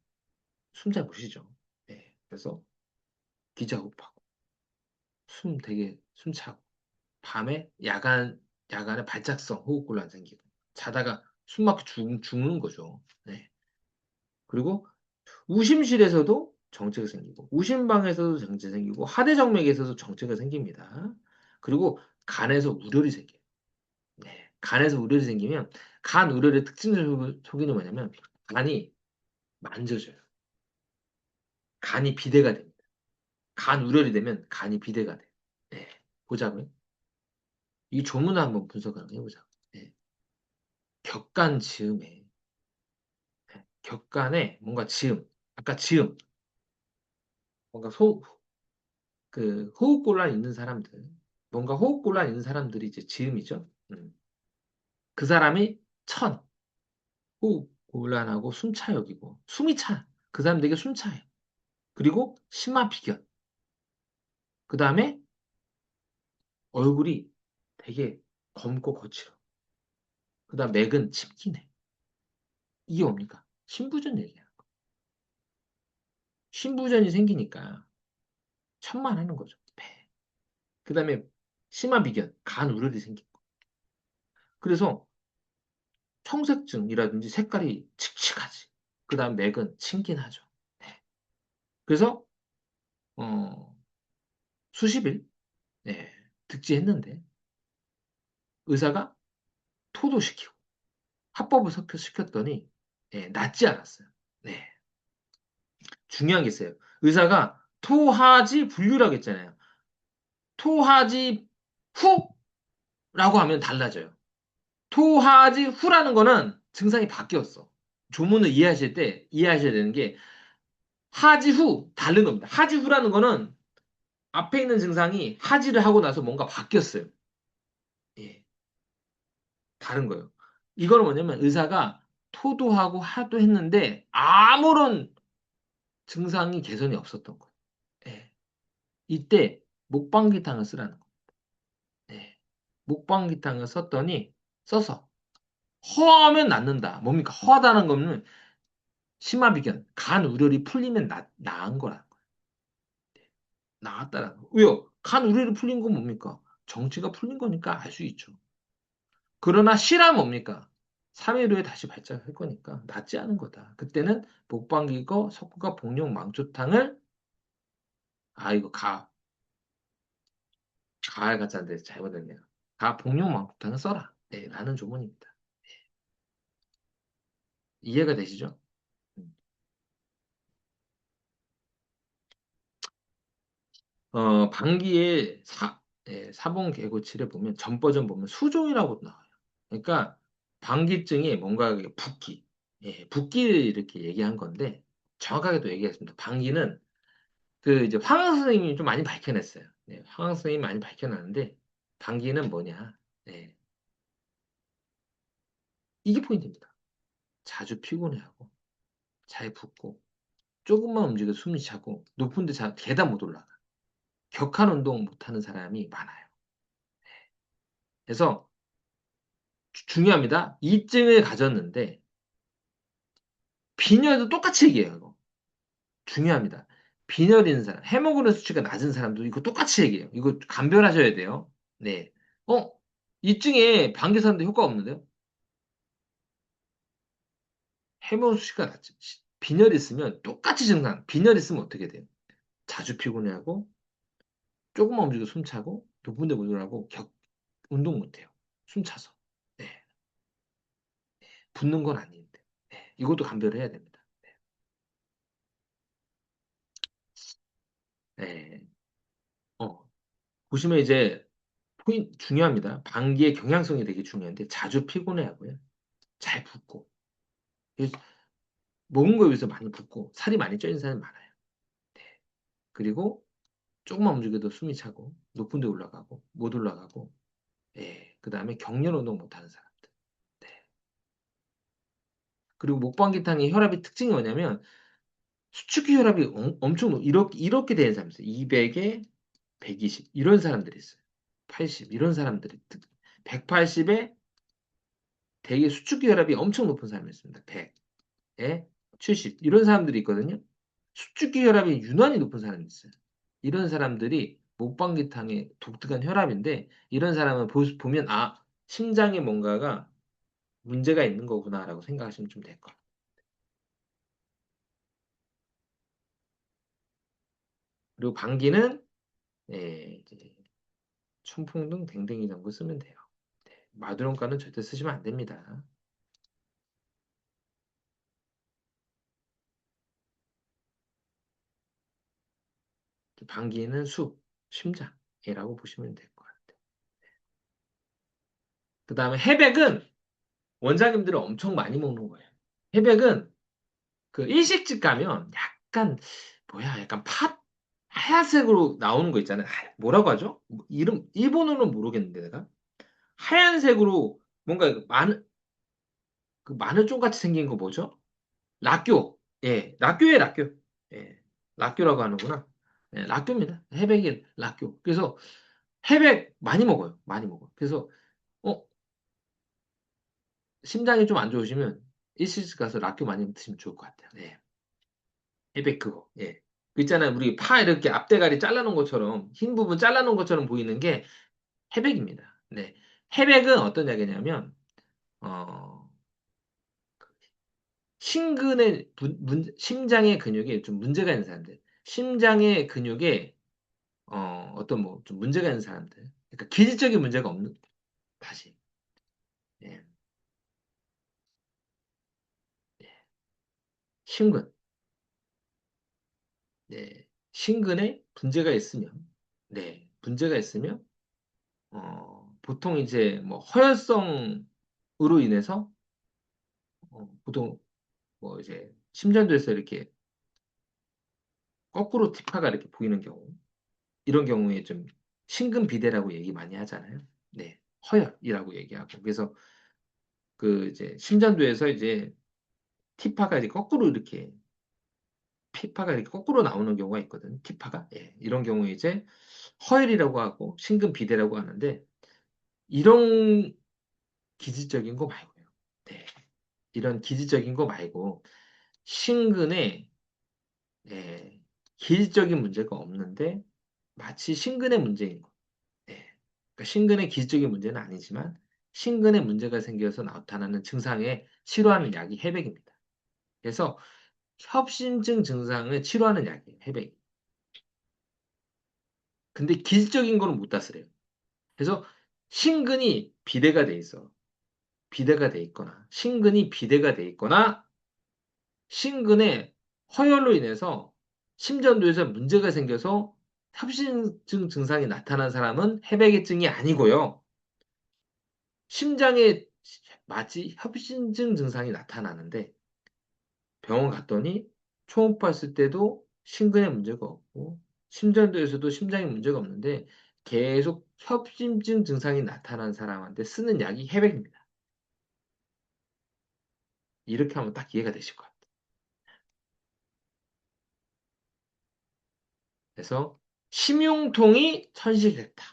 숨 잘 못 쉬죠. 네. 그래서 기저호흡하고 숨 되게 숨차고 밤에 야간에 발작성 호흡곤란 생기고 자다가 숨 막혀 죽는 거죠. 네. 그리고 우심실에서도 정체가 생기고 우심방에서도 정체가 생기고 하대정맥에서도 정체가 생깁니다. 그리고 간에서 우려이 생겨요. 네. 간에서 우려이 생기면 간 우려의 특징적인 소견이 뭐냐면 간이 만져져요. 간이 비대가 됩니다. 간 우려이 되면 간이 비대가 돼요. 네. 보자고요. 이 조문을 한번 분석을 해보자. 네. 격간 지음에 격간에 뭔가 지음, 아까 지음, 뭔가 그 호흡곤란 있는 사람들, 뭔가 호흡곤란 있는 사람들이 이제 지음이죠. 그 사람이 천, 호흡곤란하고 숨차역이고, 숨이 차. 그 사람 되게 숨차요. 그리고 심화비견. 그 다음에 얼굴이 되게 검고 거칠어. 그 다음 맥은 침기네. 이게 뭡니까? 신부전 얘기야. 신부전이 생기니까 천만하는 거죠. 배. 그 다음에 심화비견, 간 우려이 생기고. 그래서 청색증이라든지 색깔이 칙칙하지. 그 다음 맥은 친긴하죠. 네. 그래서 어, 수십 일 네, 득지했는데 의사가 토도시키고 합법을 시켰더니 네, 낫지 않았어요. 네. 중요한 게 있어요. 의사가 토하지 분류라고 했잖아요. 토하지 후라고 하면 달라져요. 토하지 후라는 거는 증상이 바뀌었어. 조문을 이해하실 때 이해하셔야 되는 게 하지 후 다른 겁니다. 하지 후라는 거는 앞에 있는 증상이 하지를 하고 나서 뭔가 바뀌었어요. 예, 다른 거예요. 이거는 뭐냐면 의사가 토도하고 하도 했는데 아무런 증상이 개선이 없었던 거예요. 예, 이때 목방기탕을 쓰라는 거예요. 예, 목방기탕을 써서 허하면 낫는다. 뭡니까? 허하다는 거는 심화비견, 간 우려이 풀리면 나은 거라는 거예요. 나았다라는 거. 왜요? 간 우려이 풀린 건 뭡니까? 정치가 풀린 거니까 알 수 있죠. 그러나 실은 뭡니까? 3일 후에 다시 발작할 거니까 낫지 않은 거다. 그때는 목방기거 석구가 복용 망초탕을 이거 가을 가짜인데 잘못했네요. 복용 망초탕을 써라. 네, 라는 조문입니다. 이해가 되시죠? 음. 방기의 사본 개고치를 보면 전 버전 보면 수종이라고 나와요. 그러니까 방기증이 뭔가 붓기, 붓기를 이렇게 얘기한 건데 정확하게 또 얘기했습니다. 방기는 그 이제 황항 선생님이 좀 많이 밝혀냈어요. 네, 황항 선생님이 많이 밝혀놨는데 방귀는 뭐냐? 네, 이게 포인트입니다. 자주 피곤해하고 잘 붓고 조금만 움직여 숨이 차고 높은 데 계단 못 올라가. 격한 운동 못하는 사람이 많아요. 그래서 중요합니다. 이증을 가졌는데 빈혈도 똑같이 얘기해요. 이거. 중요합니다. 빈혈 있는 사람, 헤모글로빈 수치가 낮은 사람도 이거 똑같이 얘기해요. 이거 감별하셔야 돼요. 네. 어? 이증에 방귀 사는데 효과 없는데요? 해모수치가 낮죠. 빈혈 있으면 똑같이 증상. 빈혈 있으면 어떻게 돼요? 자주 피곤해하고 조금만 움직여 숨차고 높은 데 못 올라가고 운동 못해요. 숨차서. 네. 붓는 건 아닌데. 네. 이것도 감별해야 됩니다. 네. 어. 보시면 이제 중요합니다. 방귀의 경향성이 되게 중요한데 자주 피곤해하고요. 잘 붓고. 그래서 먹은 거에 비해서 많이 붓고 살이 많이 쪄있는 사람이 많아요. 네. 그리고 조금만 움직여도 숨이 차고 높은 데 올라가고 못 올라가고 예. 그다음에 격렬 운동 못 하는 사람들. 네. 그리고 목방귀탕의 혈압의 특징이 뭐냐면 수축기 혈압이 엄청 이렇게 되는 사람이 있어요. 200에 120 이런 사람들이 있어요. 80 이런 사람들이 180에 되게 수축기 혈압이 엄청 높은 사람이 있습니다. 100에 70 이런 사람들이 있거든요. 수축기 혈압이 유난히 높은 사람이 있어요. 이런 사람들이 목방귀탕의 독특한 혈압인데 이런 사람은 보면 아 심장에 뭔가가 문제가 있는 거구나라고 생각하시면 좀 될 것 같아요. 그리고 방귀는 이제 춘풍등 댕댕이 정도 쓰면 돼요. 네, 마두론가는 절대 쓰시면 안 됩니다. 방귀는 심장이라고 보시면 될 것 같아요. 그 다음에 해백은 원장님들이 엄청 많이 먹는 거예요. 해백은 그 일식집 가면 약간 뭐야 약간 하얀색으로 나오는 거 있잖아요. 뭐라고 하죠? 이름 일본어는 모르겠는데 내가 하얀색으로 뭔가 그 마늘종 같이 생긴 거 뭐죠? 락교. 예, 락교에 락교. 예, 락교라고 하는구나. 예, 락교입니다. 해백이 락교. 그래서 해백 많이 먹어요. 많이 먹어요. 그래서 어 심장이 좀 안 좋으시면 일식집 가서 락교 많이 드시면 좋을 것 같아요. 예, 해백 그거. 예. 그 있잖아요. 우리 파 이렇게 앞대가리 잘라놓은 것처럼 흰 부분 잘라놓은 것처럼 보이는 게 해백입니다. 네. 해백은 어떤 약이냐면 어 심근의 심장의 근육에 좀 문제가 있는 사람들, 심장의 근육에 어떤 뭐 좀 문제가 있는 사람들, 그러니까 기질적인 문제가 없는 다시 예, 예. 심근, 네, 심근에 문제가 있으면, 네, 문제가 있으면 보통 이제 뭐 허혈성으로 인해서 보통 뭐 이제 심전도에서 이렇게 거꾸로 티파가 이렇게 보이는 경우, 이런 경우에 좀 심근비대라고 얘기 많이 하잖아요. 네, 허혈이라고 얘기하고 그래서 그 이제 심전도에서 이제 티파가 이제 거꾸로 이렇게 피파가 이렇게 거꾸로 나오는 경우가 있거든요. 티파가 예, 이런 경우에 이제 허혈이라고 하고 심근비대라고 하는데 이런 기질적인 거 말고요. 네, 이런 기질적인 거 말고 심근에 예, 기질적인 문제가 없는데 마치 심근의 문제인 거. 예, 그러니까 심근의 기질적인 문제는 아니지만 심근에 문제가 생겨서 나타나는 증상에 치료하는 약이 해백입니다. 그래서 협심증 증상을 치료하는 약이에요, 해백이. 근데 기질적인 거는 못 다스려요. 그래서 심근이 비대가 돼 있어. 비대가 돼 있거나, 심근이 비대가 돼 있거나, 심근에 허혈로 인해서 심전도에서 문제가 생겨서 협심증 증상이 나타난 사람은 해백의증이 아니고요. 심장에 마치 협심증 증상이 나타나는데 병원 갔더니 초음파 했을 때도 심근에 문제가 없고 심전도에서도 심장에 문제가 없는데 계속 협심증 증상이 나타난 사람한테 쓰는 약이 해백입니다. 이렇게 하면 딱 이해가 되실 것 같아요. 그래서 심융통이 천식했다.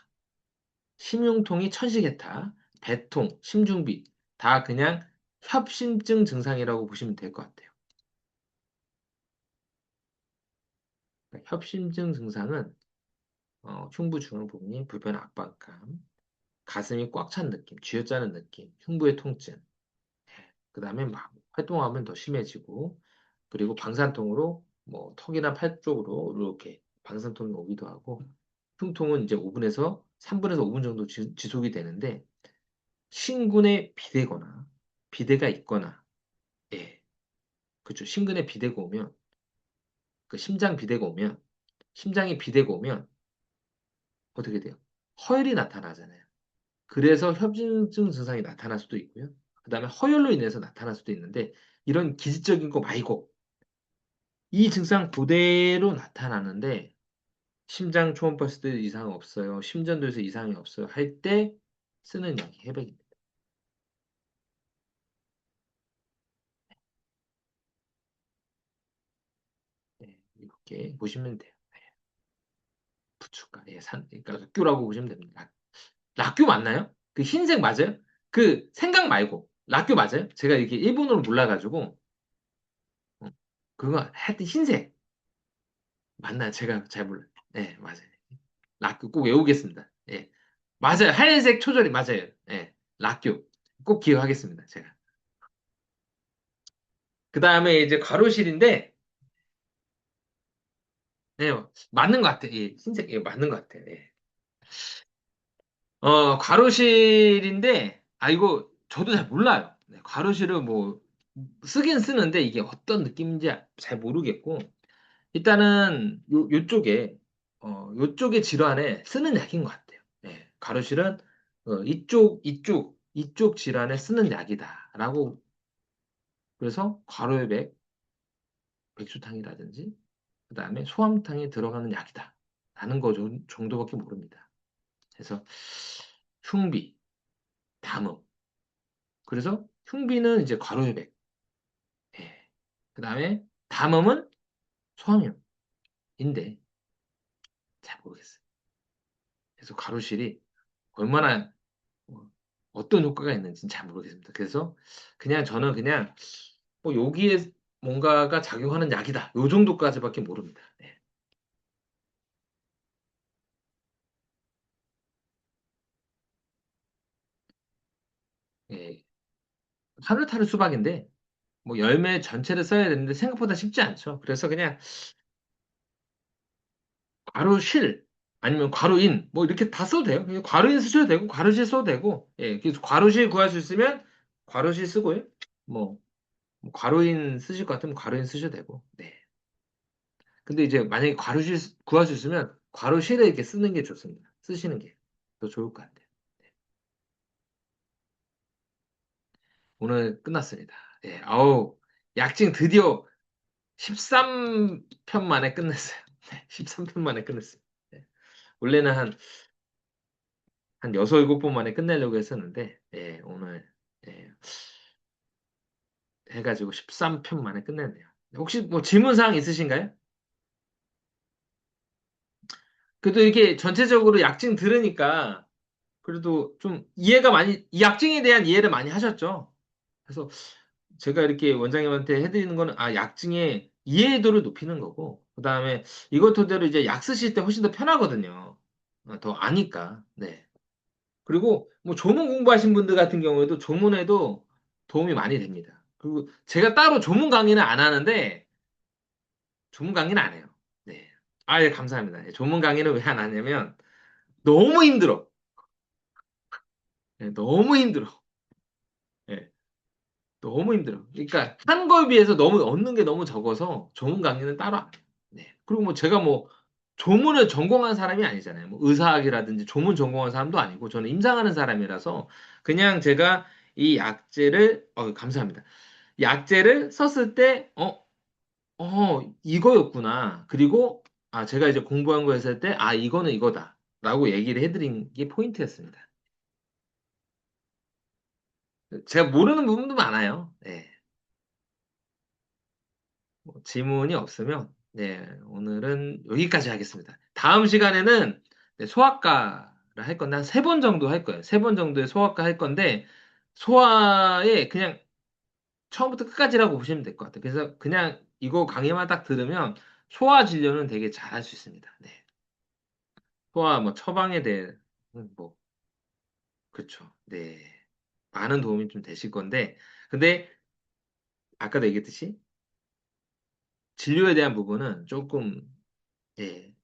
심융통이 천식했다. 배통, 심중비 다 그냥 협심증 증상이라고 보시면 될 것 같아요. 그러니까 협심증 증상은 흉부 주변 부분이 불편 압박감, 가슴이 꽉 찬 느낌, 쥐어짜는 느낌, 흉부의 통증, 그 다음에 막 활동하면 더 심해지고, 그리고 방산통으로 뭐 턱이나 팔 쪽으로 이렇게 방산통이 오기도 하고, 흉통은 이제 5분에서 3분에서 5분 정도 지속이 되는데, 심근에 비대거나, 비대가 있거나, 예, 그렇죠. 심근에 비대가 오면, 그 심장 비대가 오면, 심장이 비대가 오면 어떻게 돼요? 허혈이 나타나잖아요. 그래서 협심증 증상이 나타날 수도 있고요. 그다음에 허혈로 인해서 나타날 수도 있는데 이런 기질적인 거 말고 이 증상 그대로 나타나는데 심장 초음파 때 이상 없어요. 심전도에서 이상이 없어요. 할 때 쓰는 약이 해백입니다. 네, 이렇게 보시면 돼요. 부추가, 예, 그러니까 락교라고 보시면 됩니다. 락교 맞나요? 그 흰색 맞아요? 그 생각 말고 락교 맞아요? 제가 이렇게 일본어를 몰라가지고 어, 그거 하여튼 흰색 맞나요? 제가 잘 몰라요. 네, 맞아요. 락교 꼭 외우겠습니다. 예, 맞아요. 하얀색 초절이 맞아요. 예, 락교 꼭 기억하겠습니다. 제가. 그 다음에 이제 과로실인데, 네, 맞는 것 같아요. 예, 흰색, 예, 맞는 것 같아요. 예. 과로실인데, 아, 이거 저도 잘 몰라요. 네, 과로실은 뭐, 쓰긴 쓰는데 이게 어떤 느낌인지 잘 모르겠고, 일단은 요쪽에, 요쪽의 질환에 쓰는 약인 것 같아요. 예, 과로실은 이쪽 질환에 쓰는 약이다라고, 그래서 과로혈백, 백수탕이라든지, 그 다음에 소암탕에 들어가는 약이다. 라는 거 정도밖에 모릅니다. 그래서 흉비, 담음. 그래서 흉비는 이제 괄호혈백. 예. 그 다음에 담음은 소항염인데 잘 모르겠어요. 그래서 가로실이 얼마나 어떤 효과가 있는지는 잘 모르겠습니다. 그래서 그냥 저는 그냥 여기에 뭔가가 작용하는 약이다. 요 정도까지밖에 모릅니다. 예. 예. 하늘 타는 수박인데 뭐 열매 전체를 써야 되는데 생각보다 쉽지 않죠. 그래서 그냥 괄호실 아니면 괄호인 뭐 이렇게 다 써도 돼요. 그냥 괄호인 쓰셔도 되고 괄호실 써도 되고 예, 그래서 괄호실 구할 수 있으면 괄호실 쓰고요. 뭐, 뭐 괄호인 쓰실 것 같으면 괄호인 쓰셔도 되고. 네. 근데 이제 만약에 괄호실 구할 수 있으면 괄호실에 이렇게 쓰는 게 좋습니다. 쓰시는 게 더 좋을 것 같아요. 오늘 끝났습니다. 예, 아우 약증 드디어 13편 만에 끝냈어요. 네, 13편 만에 끝냈어요. 네. 원래는 한 6, 7번 만에 끝내려고 했었는데, 예, 오늘, 예, 해가지고 13편 만에 끝냈네요. 혹시 뭐 질문사항 있으신가요? 그래도 이게 전체적으로 약증 들으니까, 그래도 좀 이 약증에 대한 이해를 많이 하셨죠? 그래서 제가 이렇게 원장님한테 해드리는 거는, 아, 약증의 이해도를 높이는 거고, 그 다음에 이것 토대로 이제 약 쓰실 때 훨씬 더 편하거든요. 더 아니까. 네. 그리고 뭐 조문 공부하신 분들 같은 경우에도 조문에도 도움이 많이 됩니다. 그리고 제가 따로 조문 강의는 안 하는데 조문 강의는 안 해요. 네. 아, 예, 감사합니다. 예, 조문 강의는 왜 안 하냐면 너무 힘들어. 예, 너무 힘들어. 예, 너무 힘들어. 그러니까 한 거에 비해서 너무 얻는 게 너무 적어서 조문 강의는 따로 안 해요. 네. 그리고 뭐 제가 뭐 조문을 전공한 사람이 아니잖아요. 뭐 의사학이라든지 조문 전공한 사람도 아니고 저는 임상하는 사람이라서 그냥 제가 이 약제를 감사합니다. 약제를 썼을 때, 이거였구나. 그리고, 아, 제가 이제 공부한 거 했을 때, 아, 이거는 이거다. 라고 얘기를 해드린 게 포인트였습니다. 제가 모르는 부분도 많아요. 네. 뭐 질문이 없으면, 네, 오늘은 여기까지 하겠습니다. 다음 시간에는 네, 소아과를 할 건데, 한 3번 정도 할 거예요. 3번 정도의 소아과 할 건데, 소아에 그냥 처음부터 끝까지라고 보시면 될 것 같아요. 그래서 그냥 이거 강의만 딱 들으면 소아 진료는 되게 잘할 수 있습니다. 네. 소아 뭐 처방에 대해 뭐 그렇죠. 네. 많은 도움이 좀 되실 건데 근데 아까도 얘기했듯이 진료에 대한 부분은 조금 예,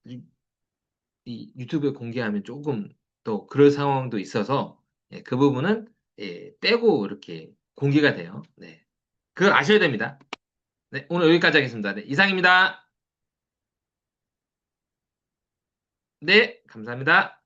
이 유튜브에 공개하면 조금 더 그럴 상황도 있어서 예, 그 부분은 예, 빼고 이렇게 공개가 돼요. 네. 그걸 아셔야 됩니다. 네, 오늘 여기까지 하겠습니다. 네, 이상입니다. 네, 감사합니다.